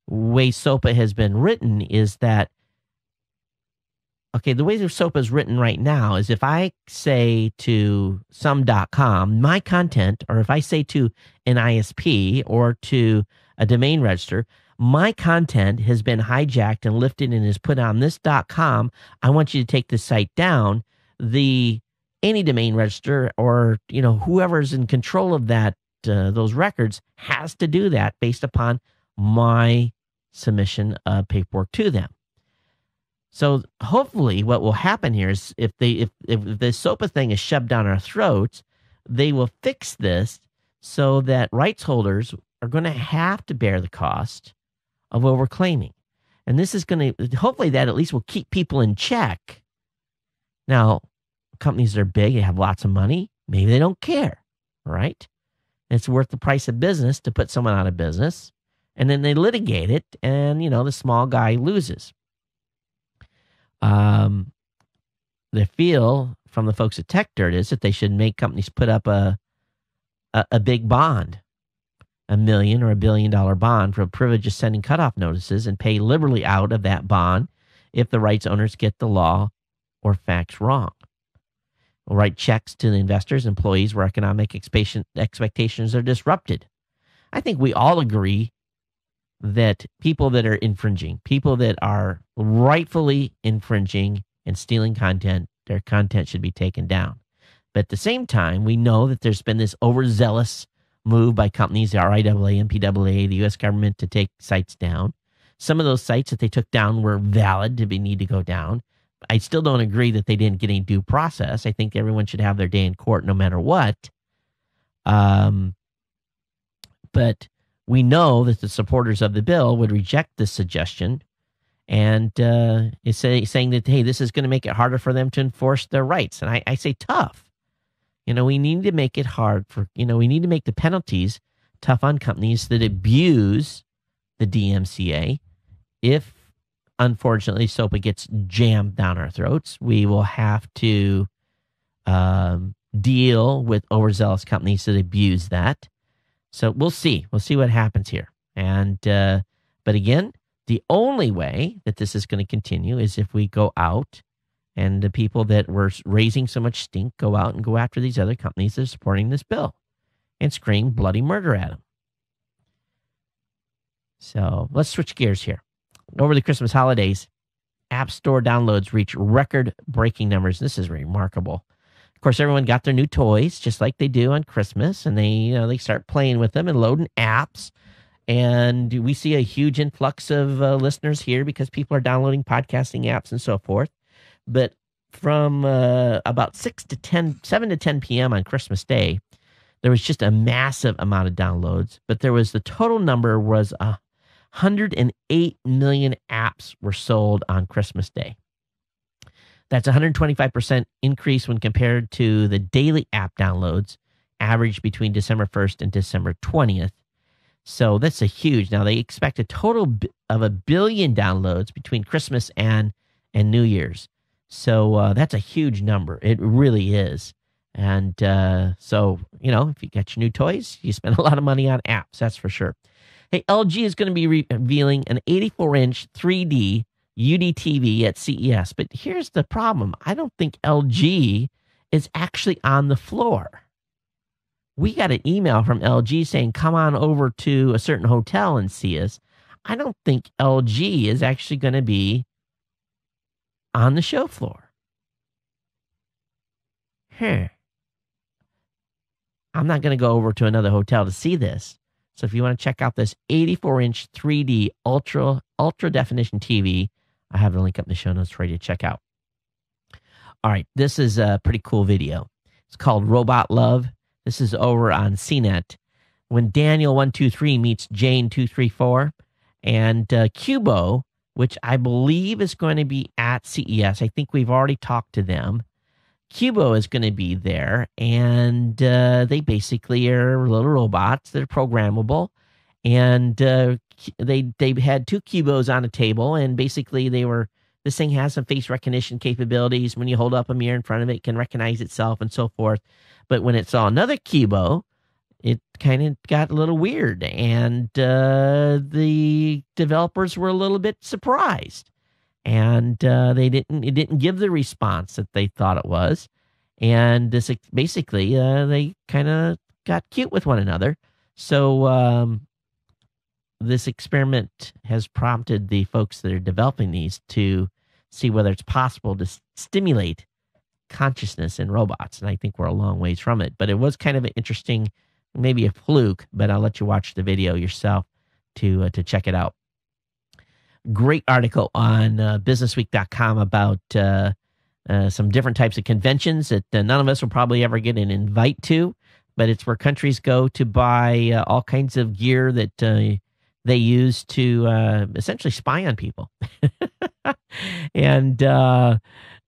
the way SOPA has been written is that, okay, the way the SOPA is written right now is if I say to some.com, my content, or if I say to an ISP or to a domain register, my content has been hijacked and lifted and is put on this .com, I want you to take this site down. Any domain register or, whoever's in control of that, those records has to do that based upon my submission of paperwork to them. So hopefully what will happen here is if the SOPA thing is shoved down our throats, they will fix this so that rights holders are going to have to bear the cost of overclaiming. And this is going to, hopefully that at least will keep people in check. Now, companies that are big, they have lots of money. Maybe they don't care, right? It's worth the price of business to put someone out of business. And then they litigate it, and, the small guy loses. The feel from the folks at Tech Dirt is that they should make companies put up a big bond, $1 million or $1 billion bond for a privilege of sending cutoff notices, and pay liberally out of that bond if the rights owners get the law or facts wrong. We'll write checks to the investors, employees where economic expectations are disrupted. I think we all agree that people that are infringing, people that are rightfully infringing and stealing content, their content should be taken down. But at the same time, we know that there's been this overzealous move by companies, the RIAA, MPAA, the U.S. government, to take sites down. Some of those sites that they took down were valid to need to go down. I still don't agree that they didn't get any due process. I think everyone should have their day in court no matter what. But we know that the supporters of the bill would reject this suggestion, and is saying that, hey, this is going to make it harder for them to enforce their rights. And I say tough. We need to make it hard for, we need to make the penalties tough on companies that abuse the DMCA. If, unfortunately, SOPA gets jammed down our throats, we will have to deal with overzealous companies that abuse that. So we'll see. We'll see what happens here. And but again, the only way that this is going to continue is if we go out and the people that were raising so much stink go out and go after these other companies that are supporting this bill and scream bloody murder at them. So let's switch gears here. Over the Christmas holidays, App Store downloads reach record-breaking numbers. This is remarkable. Of course, everyone got their new toys, just like they do on Christmas, and they start playing with them and loading apps. And we see a huge influx of listeners here because people are downloading podcasting apps and so forth. But from about 7 to 10 p.m. on Christmas Day, there was just a massive amount of downloads. But the total number was 108 million apps were sold on Christmas Day. That's a 125% increase when compared to the daily app downloads averaged between December 1st and December 20th. So that's a huge. Now they expect a total of 1 billion downloads between Christmas and New Year's. So that's a huge number. It really is. And so, if you get your new toys, you spend a lot of money on apps, that's for sure. Hey, LG is going to be revealing an 84-inch 3D UD-TV at CES. But here's the problem. I don't think LG is actually on the floor. We got an email from LG saying, come on over to a certain hotel and see us. I don't think LG is actually going to be on the show floor. I'm not going to go over to another hotel to see this. So if you want to check out this 84-inch 3D ultra definition TV, I have the link up in the show notes for you to check out. All right, this is a pretty cool video. It's called Robot Love. This is over on CNET. When Daniel 123 meets Jane 234 and Cubo, which I believe is going to be at CES. I think we've already talked to them. Cubo is going to be there, and they basically are little robots that are programmable. And they had two Cubos on a table, and basically this thing has some face recognition capabilities. When you hold up a mirror in front of it, it can recognize itself and so forth. But when it saw another Cubo, it kind of got a little weird, and the developers were a little bit surprised. And it didn't give the response that they thought it was. And this basically, they kind of got cute with one another. So this experiment has prompted the folks that are developing these to see whether it's possible to stimulate consciousness in robots. And I think we're a long ways from it. But it was kind of an interesting, maybe a fluke, but I'll let you watch the video yourself to check it out. Great article on businessweek.com about some different types of conventions that none of us will probably ever get an invite to, but it's where countries go to buy all kinds of gear that they use to essentially spy on people. And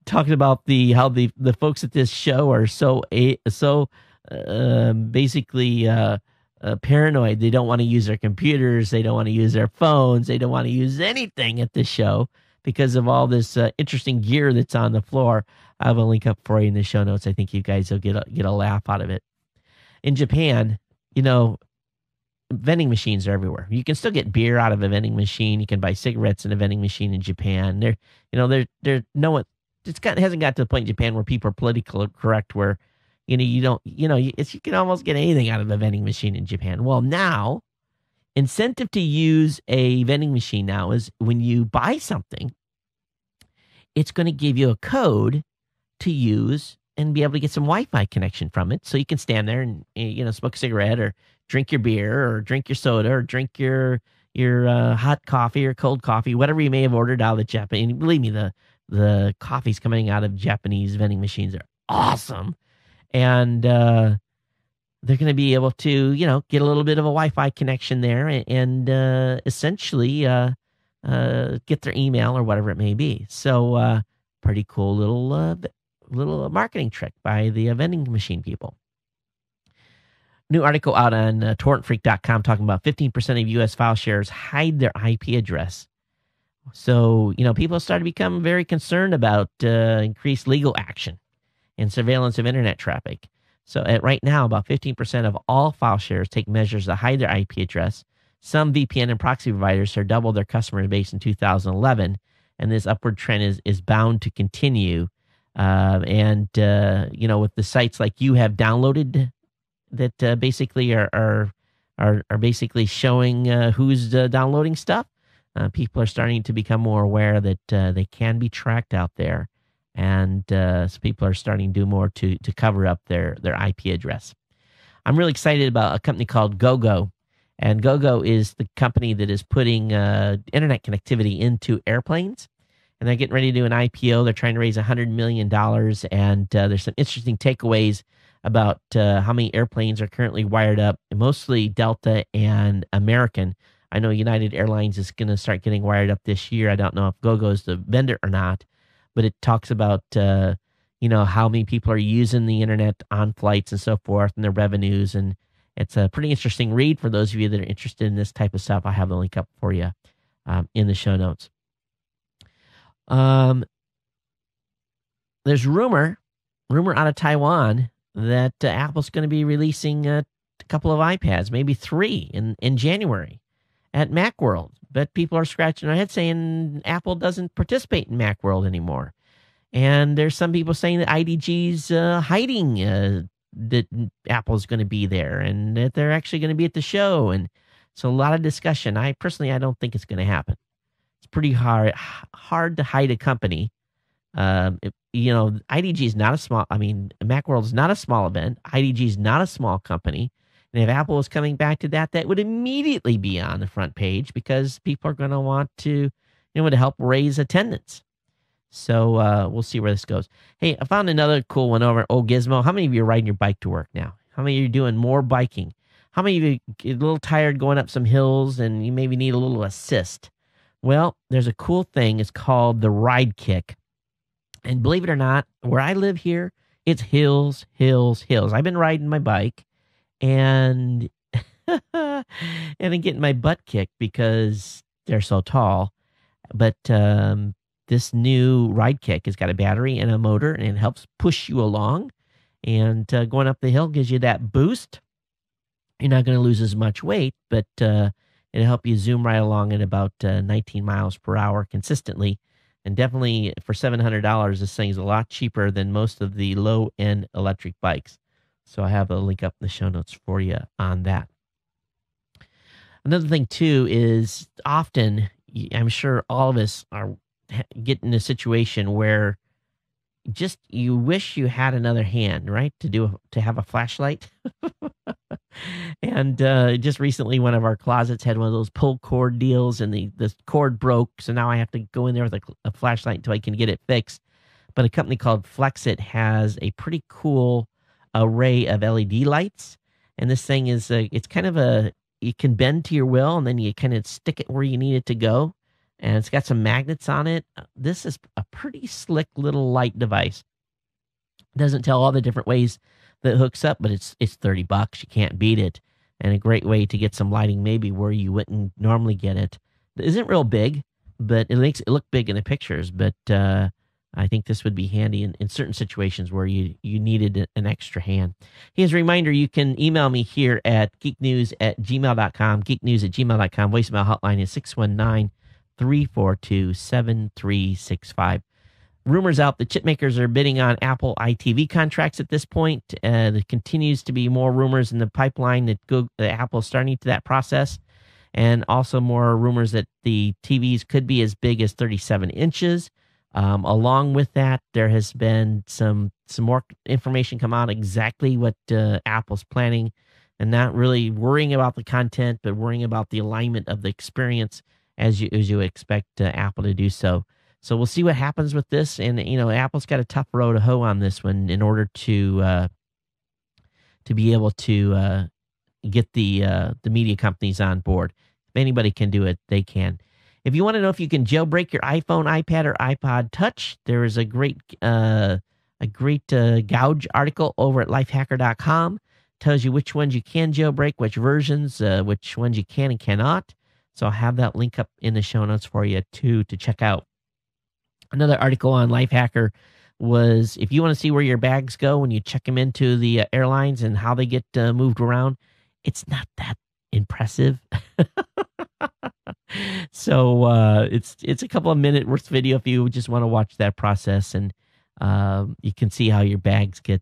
talking about how the folks at this show are so basically paranoid. They don't want to use their computers. They don't want to use their phones. They don't want to use anything at this show because of all this interesting gear that's on the floor. I have a link up for you in the show notes. I think you guys will get a laugh out of it. In Japan, vending machines are everywhere. You can still get beer out of a vending machine. You can buy cigarettes in a vending machine in Japan. It hasn't got to the point in Japan where people are politically correct where, you can almost get anything out of a vending machine in Japan. Well, now, incentive to use a vending machine now is when you buy something, it's going to give you a code to use and be able to get some Wi-Fi connection from it. So you can stand there and, smoke a cigarette or drink your beer or drink your soda or drink your hot coffee or cold coffee, whatever you may have ordered out of the Japanese. And believe me, the coffees coming out of Japanese vending machines are awesome. And they're going to be able to, get a little bit of a Wi-Fi connection there and essentially get their email or whatever it may be. So pretty cool little marketing trick by the vending machine people. New article out on torrentfreak.com talking about 15% of U.S. file shares hide their IP address. So, people start to become very concerned about increased legal action and surveillance of internet traffic. So right now, about 15% of all file shares take measures to hide their IP address. Some VPN and proxy providers have doubled their customer base in 2011, and this upward trend is bound to continue. With the sites like you have downloaded that basically are basically showing who's downloading stuff, people are starting to become more aware that they can be tracked out there. And so people are starting to do more to cover up their IP address. I'm really excited about a company called GoGo. And GoGo is the company that is putting internet connectivity into airplanes. And they're getting ready to do an IPO. They're trying to raise $100 million. And there's some interesting takeaways about how many airplanes are currently wired up, mostly Delta and American. I know United Airlines is going to start getting wired up this year. I don't know if GoGo is the vendor or not. But it talks about, how many people are using the internet on flights and so forth and their revenues. And it's a pretty interesting read for those of you that are interested in this type of stuff. I have the link up for you in the show notes. There's rumor out of Taiwan that Apple's going to be releasing a couple of iPads, maybe 3 in January at Macworld. But people are scratching their head saying Apple doesn't participate in Macworld anymore. And there's some people saying that IDG's hiding that Apple's going to be there and that they're actually going to be at the show. And so a lot of discussion. I don't think it's going to happen. It's pretty hard to hide a company. IDG is not Macworld is not a small event. IDG is not a small company. And if Apple was coming back to that would immediately be on the front page because people are going to want to, to help raise attendance. So we'll see where this goes. Hey, I found another cool one over at Old Gizmo. How many of you are riding your bike to work now? How many of you are doing more biking? How many of you get a little tired going up some hills and you maybe need a little assist? Well, there's a cool thing. It's called the Ride Kick. And believe it or not, where I live here, it's hills, hills, hills. I've been riding my bike. And I'm getting my butt kicked because they're so tall. But this new Ride Kick has got a battery and a motor, and it helps push you along. And going up the hill gives you that boost. You're not going to lose as much weight, but it'll help you zoom right along at about 19 miles per hour consistently. And definitely for $700, this thing is a lot cheaper than most of the low-end electric bikes. So I have a link up in the show notes for you on that. Another thing, too, is often, I'm sure all of us are getting in a situation where just you wish you had another hand, right, to have a flashlight. And just recently, one of our closets had one of those pull cord deals, and the cord broke, so now I have to go in there with a flashlight until I can get it fixed. But a company called Flexit has a pretty cool array of LED lights, and this thing is it's kind of you can bend to your will, and then you kind of stick it where you need it to go. and it's got some magnets on it. This is a pretty slick little light device. It doesn't tell all the different ways that it hooks up, but it's $30. You can't beat it, and a great way to get some lighting maybe where you wouldn't normally get it. It isn't real big, but it makes it look big in the pictures. But I think this would be handy in certain situations where you needed an extra hand. Here's a reminder, you can email me here at geeknews@gmail.com, geeknews@gmail.com. Voicemail hotline is 619-342-7365. Rumors out, the chip makers are bidding on Apple ITV contracts at this point. There continues to be more rumors in the pipeline that Apple is starting to that process. And also more rumors that the TVs could be as big as 37 inches. Along with that, there has been some more information come out exactly what Apple's planning, and not really worrying about the content, but worrying about the alignment of the experience as you expect Apple to do so. So we'll see what happens with this, and Apple's got a tough row to hoe on this one in order to be able to get the media companies on board. If anybody can do it, they can. If you want to know if you can jailbreak your iPhone, iPad, or iPod Touch, there is a great gouge article over at lifehacker.com. Tells you which ones you can jailbreak, which versions, which ones you can and cannot. So I'll have that link up in the show notes for you too to check out. Another article on Lifehacker was if you want to see where your bags go when you check them into the airlines and how they get moved around, it's not that impressive. So it's a couple of minute worth video if you just want to watch that process, and you can see how your bags get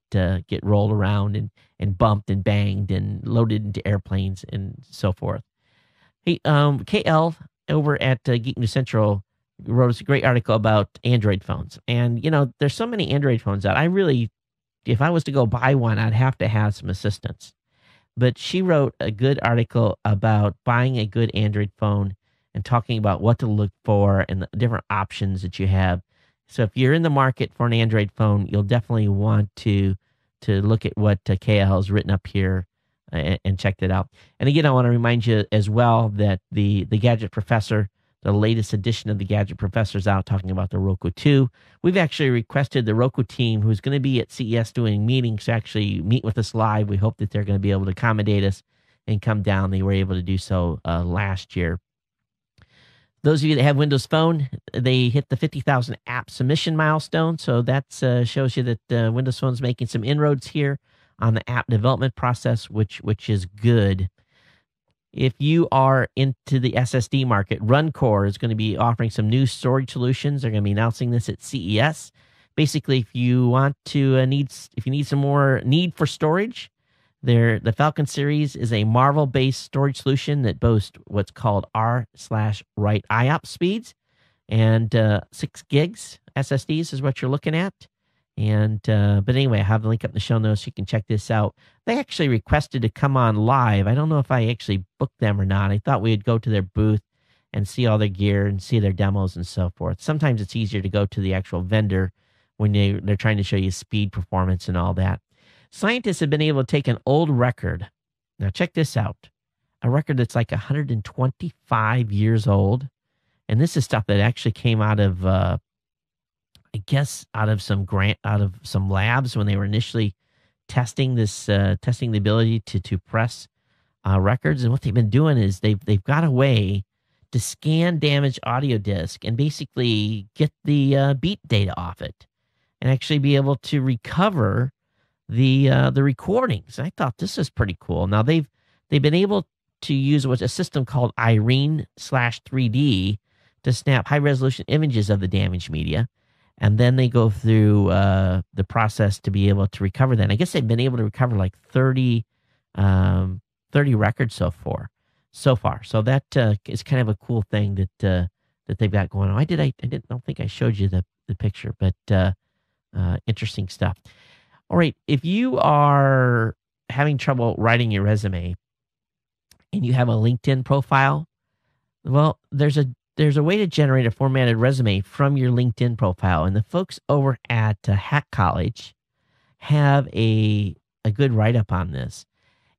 rolled around and bumped and banged and loaded into airplanes and so forth. Hey, KL over at Geek News Central wrote us a great article about Android phones, and there's so many Android phones out. If I was to go buy one, I'd have to have some assistance. But she wrote a good article about buying a good Android phone and talking about what to look for and the different options that you have. So if you're in the market for an Android phone, you'll definitely want to look at what KL has written up here and check that out. And again, I want to remind you as well that the Gadget Professor, the latest edition of the Gadget Professor, is out talking about the Roku 2. We've actually requested the Roku team, who's going to be at CES doing meetings, to actually meet with us live. We hope that they're going to be able to accommodate us and come down. They were able to do so last year. Those of you that have Windows Phone, they hit the 50,000 app submission milestone. So that shows you that Windows Phone's making some inroads here on the app development process, which is good. If you are into the SSD market, Runcore is going to be offering some new storage solutions. They're going to be announcing this at CES. Basically, if you want to if you need some more need for storage, the Falcon series is a Marvel-based storage solution that boasts what's called R/write IOPS speeds, and 6 gigs SSDs is what you're looking at. And but anyway, I have the link up in the show notes so you can check this out. They actually requested to come on live. I don't know if I actually booked them or not. I thought we would go to their booth and see all their gear and see their demos and so forth. Sometimes it's easier to go to the actual vendor when they're trying to show you speed, performance, and all that. Scientists have been able to take an old record. Now check this out. A record that's like 125 years old. And this is stuff that actually came out of I guess out of some labs when they were initially testing the ability to press records. And what they've been doing is they've got a way to scan damaged audio disc and basically get the beat data off it and actually be able to recover the recordings. I thought this is pretty cool. Now they've been able to use a system called Irene/3D to snap high resolution images of the damaged media. And then they go through the process to be able to recover that. And I guess they've been able to recover like 30 records so far. So that is kind of a cool thing that they've got going on. I don't think I showed you the picture, but interesting stuff. All right, if you are having trouble writing your resume and you have a LinkedIn profile, well, there's a way to generate a formatted resume from your LinkedIn profile. And the folks over at Hack College have a good write-up on this.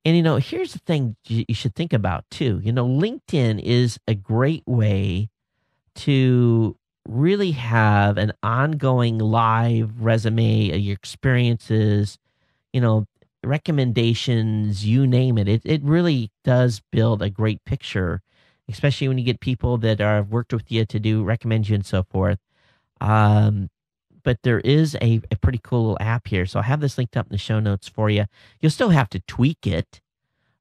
And, here's the thing you should think about, too. LinkedIn is a great way to really have an ongoing live resume of your experiences, recommendations, you name it. It really does build a great picture, especially when you get people that have worked with you to recommend you and so forth. But there is a pretty cool little app here. So I have this linked up in the show notes for you. You'll still have to tweak it,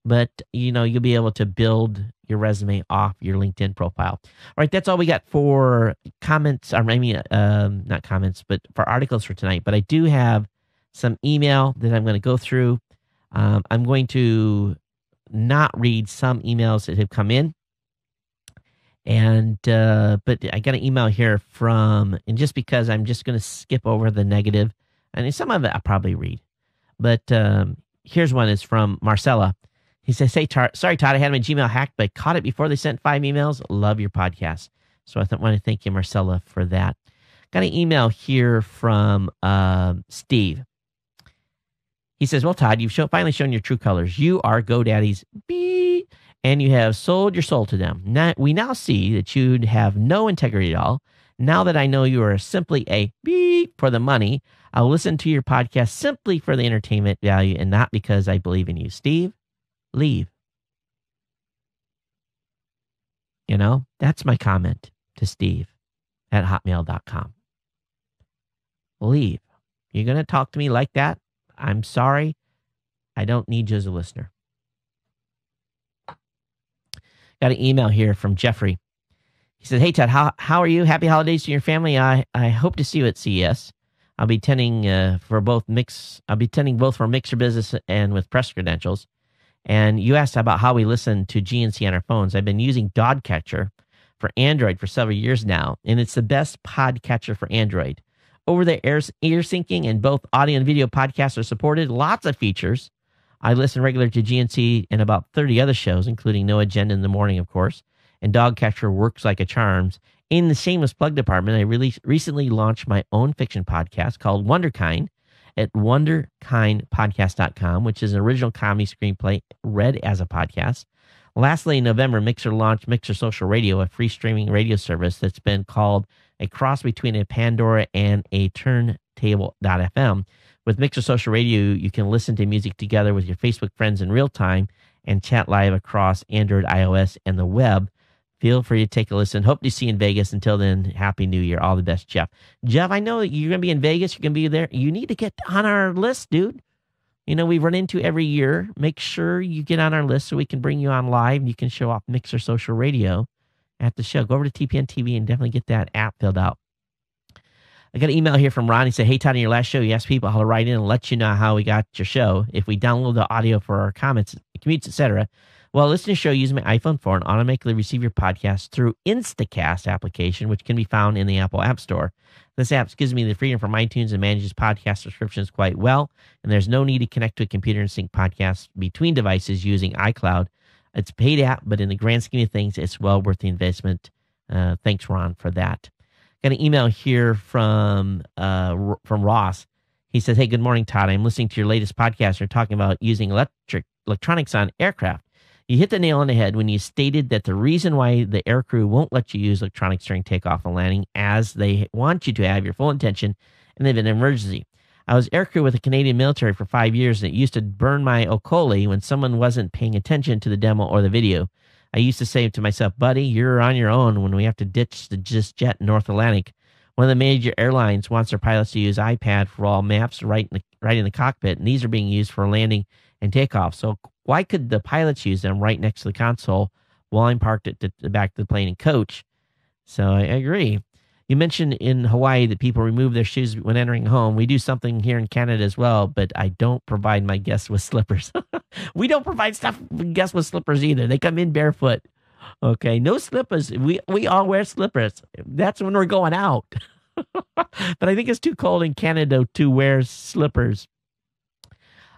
but you'll be able to build your resume off your LinkedIn profile. All right, that's all we got for comments. Not comments, but for articles for tonight. But I do have some email that I'm going to go through. I'm going to not read some emails that have come in. And but I got an email here and just because I'm just going to skip over the negative, and some of it I'll probably read. But here's one. It's from Marcella. He says, "Hey, sorry, Todd, I had my Gmail hacked, but I caught it before they sent 5 emails. Love your podcast." So I want to thank you, Marcella, for that. Got an email here from Steve. He says, "Well, Todd, you've finally shown your true colors. You are GoDaddy's beep, and you have sold your soul to them. We now see that you have no integrity at all. Now that I know you are simply a beep for the money, I'll listen to your podcast simply for the entertainment value and not because I believe in you. Steve, leave." That's my comment to Steve at hotmail.com. Leave. You're going to talk to me like that? I'm sorry. I don't need you as a listener. Got an email here from Jeffrey. He said, "Hey, Ted, how are you? Happy holidays to your family. I hope to see you at CES. I'll be attending both for Mixer Business and with press credentials. And you asked about how we listen to GNC on our phones. I've been using Dogcatcher for Android for several years now, and it's the best podcatcher for Android. Over-the-air ear syncing and both audio and video podcasts are supported. Lots of features. I listen regularly to GNC and about 30 other shows, including No Agenda in the Morning, of course. And Dogcatcher works like a charm. In the shameless plug department, I recently launched my own fiction podcast called Wonderkind at wonderkindpodcast.com, which is an original comedy screenplay read as a podcast. Lastly, in November, Mixer launched Mixer Social Radio, a free streaming radio service that's been called a cross between a Pandora and a turntable.fm. With Mixer Social Radio, you can listen to music together with your Facebook friends in real time and chat live across Android, iOS, and the web. Feel free to take a listen. Hope to see you in Vegas. Until then, Happy New Year. All the best, Jeff. Jeff, I know you're going to be in Vegas. You're going to be there. You need to get on our list, dude. We run into every year. Make sure you get on our list so we can bring you on live and you can show off Mixer Social Radio at the show. Go over to TPN TV and definitely get that app filled out. I got an email here from Ron. He said, "Hey, Todd, in your last show, you asked people how to write in and let you know how we got your show. If we download the audio for our comments, commutes, etc. Well, listen to the show using my iPhone 4 and automatically receive your podcast through Instacast application, which can be found in the Apple App Store. This app gives me the freedom from iTunes and manages podcast subscriptions quite well, and there's no need to connect to a computer and sync podcasts between devices using iCloud. It's a paid app, but in the grand scheme of things, it's well worth the investment. Thanks, Ron, for that." Got an email here from Ross. He says, "Hey, good morning, Todd. I'm listening to your latest podcast. You're talking about using electronics on aircraft. You hit the nail on the head when you stated that the reason why the aircrew won't let you use electronics during takeoff and landing as they want you to have your full attention in an emergency. I was aircrew with the Canadian military for 5 years, and it used to burn my okoli when someone wasn't paying attention to the demo or the video. I used to say to myself, buddy, you're on your own when we have to ditch the jet in North Atlantic. One of the major airlines wants their pilots to use iPad for all maps right in the cockpit, and these are being used for landing and takeoff. So why could the pilots use them right next to the console while I'm parked at the back of the plane and coach?" So I agree. You mentioned in Hawaii that people remove their shoes when entering home. We do something here in Canada as well, but I don't provide my guests with slippers. We don't provide guests with slippers either. They come in barefoot. Okay, no slippers. We all wear slippers. That's when we're going out. But I think it's too cold in Canada to wear slippers.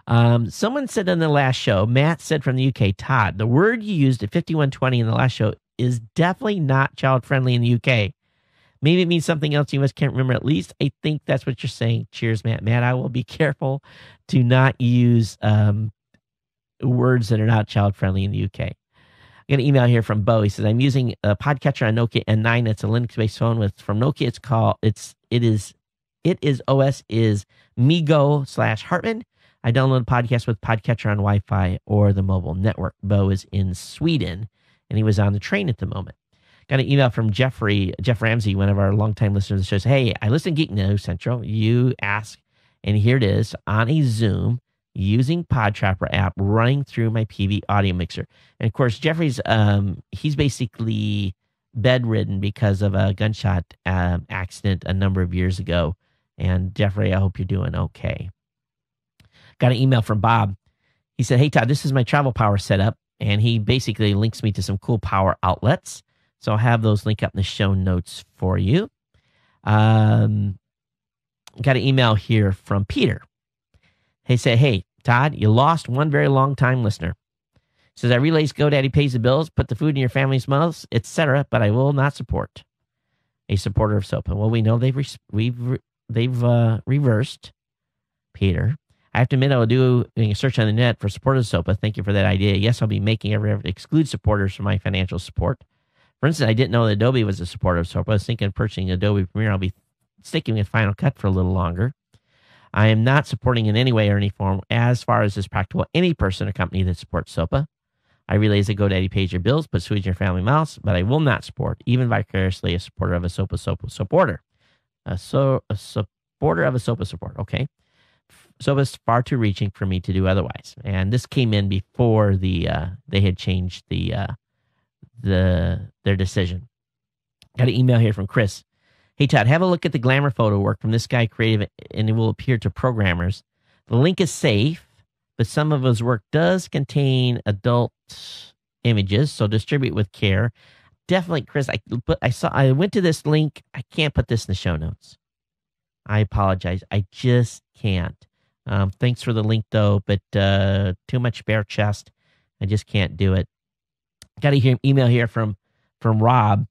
Someone said on the last show, Matt said from the UK, "Todd, the word you used at 5120 in the last show is definitely not child-friendly in the UK. Maybe it means something else you must can't remember. At least I think that's what you're saying. Cheers, Matt. Matt, I will be careful to not use words that are not child-friendly in the UK. I got an email here from Bo. He says, I'm using a podcatcher on Nokia N9. It's a Linux-based phone from Nokia. It is OS is Migo/Hartman. I download podcasts with podcatcher on Wi-Fi or the mobile network. Bo is in Sweden, and he was on the train at the moment. Got an email from Jeff Ramsey, one of our longtime listeners, that says, hey, I listen to Geek News Central. You ask, and here it is, on a Zoom, using PodTrapper app, running through my PV audio mixer. And, of course, Jeffrey's, he's basically bedridden because of a gunshot accident a number of years ago. And, Jeffrey, I hope you're doing okay. Got an email from Bob. He said, hey, Todd, this is my travel power setup. And he basically links me to some cool power outlets. So I'll have those link up in the show notes for you. Got an email here from Peter. He said, hey, Todd, you lost one very long time listener. He says, I realize GoDaddy pays the bills, put the food in your family's mouths, etc., but I will not support a supporter of SOPA. Well, we know they've reversed, Peter. I have to admit, I will do a search on the net for supporters of SOPA. Thank you for that idea. Yes, I'll be making every effort to exclude supporters from my financial support. For instance, I didn't know that Adobe was a supporter of SOPA. I was thinking of purchasing Adobe Premiere. I'll be sticking with Final Cut for a little longer. I am not supporting in any way or any form, as far as is practical, any person or company that supports SOPA. I realize that GoDaddy pays your bills, puts food in your family mouths, but I will not support, even vicariously, a supporter of a SOPA supporter. A supporter of a SOPA support, okay? SOPA is far too reaching for me to do otherwise. And this came in before they had changed their decision. Got an email here from Chris. Hey, Todd, have a look at the glamour photo work from this guy creative, and it will appear to programmers. The link is safe, but some of his work does contain adult images, so distribute with care. Definitely, Chris, I went to this link. I can't put this in the show notes. I apologize. I just can't. Thanks for the link, though, but too much bare chest. I just can't do it. Got an email here from Rob.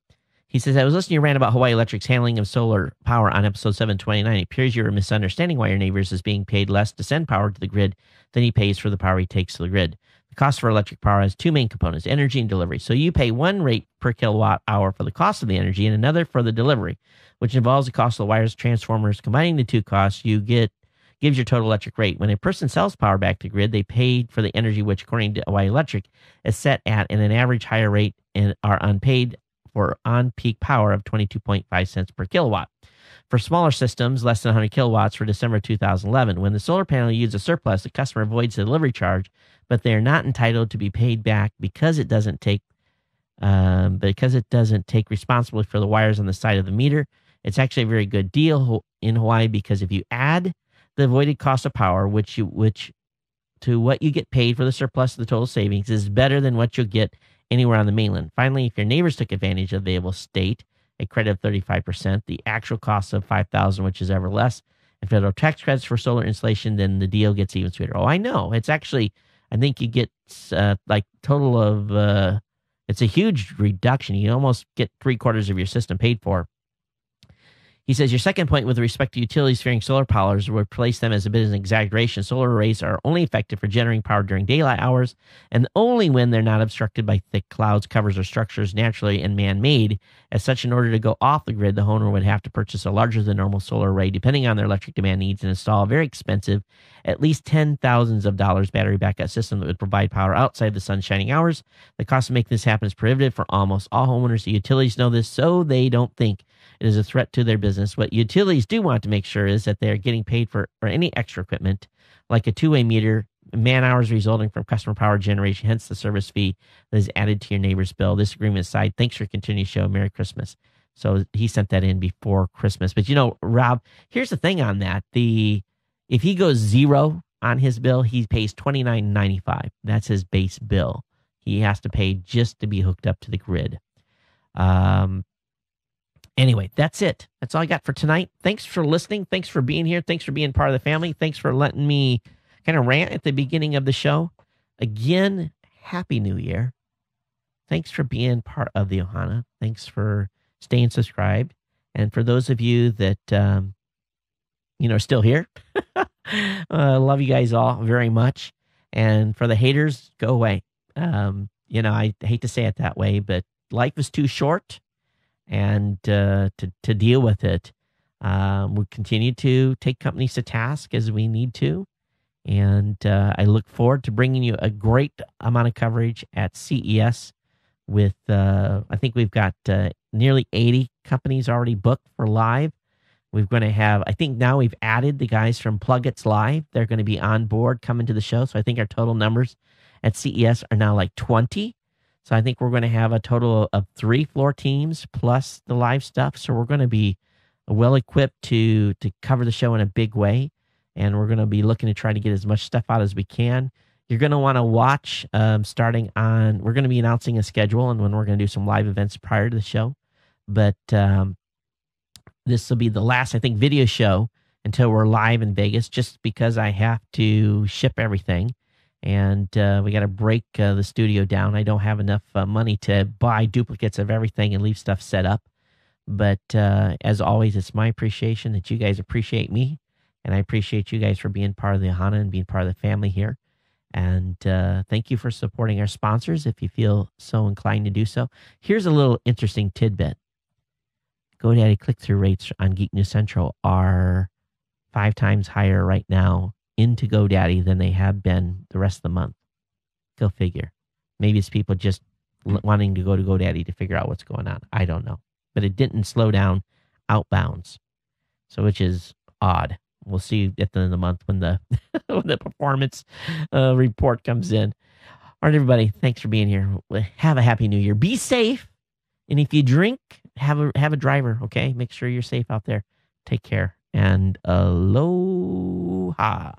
He says, I was listening to your rant about Hawaii Electric's handling of solar power on episode 729. It appears you're misunderstanding why your neighbors is being paid less to send power to the grid than he pays for the power he takes to the grid. The cost for electric power has two main components, energy and delivery. So you pay one rate per kilowatt hour for the cost of the energy and another for the delivery, which involves the cost of the wires, transformers. Combining the two costs, gives your total electric rate. When a person sells power back to the grid, they paid for the energy, which according to Hawaii Electric is set at an average higher rate and are unpaid for on-peak power of 22.5 cents per kilowatt. For smaller systems, less than 100 kilowatts for December 2011, when the solar panel uses a surplus, the customer avoids the delivery charge, but they are not entitled to be paid back because it doesn't take responsibility for the wires on the side of the meter. It's actually a very good deal in Hawaii because if you add the avoided cost of power, which to what you get paid for the surplus of the total savings, is better than what you'll get anywhere on the mainland. Finally, if your neighbors took advantage of the available state, a credit of 35%, the actual cost of $5,000, which is ever less, and federal tax credits for solar installation, then the deal gets even sweeter. Oh, I know. It's actually, I think you get total of, it's a huge reduction. You almost get 3/4 of your system paid for. He says, your second point with respect to utilities fearing solar powers would place them as a bit of an exaggeration. Solar arrays are only effective for generating power during daylight hours and only when they're not obstructed by thick clouds, covers, or structures naturally and man-made. As such, in order to go off the grid, the homeowner would have to purchase a larger than normal solar array, depending on their electric demand needs, and install a very expensive, at least $10,000s battery backup system that would provide power outside the sun shining hours. The cost of making this happen is prohibitive for almost all homeowners. The utilities know this, so they don't think it is a threat to their business. What utilities do want to make sure is that they are getting paid for any extra equipment, like a two-way meter, man hours resulting from customer power generation, hence the service fee that is added to your neighbor's bill. This agreement aside, thanks for continuing to show. Merry Christmas. So he sent that in before Christmas. But, Rob, here's the thing on that. If he goes zero on his bill, he pays $29.95. That's his base bill. He has to pay just to be hooked up to the grid. Anyway, that's it. That's all I got for tonight. Thanks for listening. Thanks for being here. Thanks for being part of the family. Thanks for letting me kind of rant at the beginning of the show. Again, Happy New Year. Thanks for being part of the Ohana. Thanks for staying subscribed. And for those of you that, are still here, love you guys all very much. And for the haters, go away. I hate to say it that way, but life is too short, and to deal with it, we'll continue to take companies to task as we need to. And I look forward to bringing you a great amount of coverage at CES with, I think we've got nearly 80 companies already booked for live. We're going to have, I think now we've added the guys from Plugits Live. They're going to be on board coming to the show. So I think our total numbers at CES are now like 20. So I think we're going to have a total of 3 floor teams plus the live stuff. So we're going to be well equipped to cover the show in a big way. And we're going to be looking to try to get as much stuff out as we can. You're going to want to watch starting on, we're going to be announcing a schedule and when we're going to do some live events prior to the show. But this will be the last, I think, video show until we're live in Vegas, just because I have to ship everything. And we got to break the studio down. I don't have enough money to buy duplicates of everything and leave stuff set up. But as always, it's my appreciation that you guys appreciate me. And I appreciate you guys for being part of the Ahana and being part of the family here. And thank you for supporting our sponsors if you feel so inclined to do so. Here's a little interesting tidbit. GoDaddy click-through rates on Geek News Central are 5 times higher right now into GoDaddy than they have been the rest of the month. Go figure. Maybe it's people just wanting to go to GoDaddy to figure out what's going on. I don't know. But it didn't slow down outbounds, so which is odd. We'll see at the end of the month when the when the performance report comes in. All right, everybody, thanks for being here. Have a happy new year. Be safe, and if you drink, have a driver. Okay, make sure you're safe out there. Take care and aloha.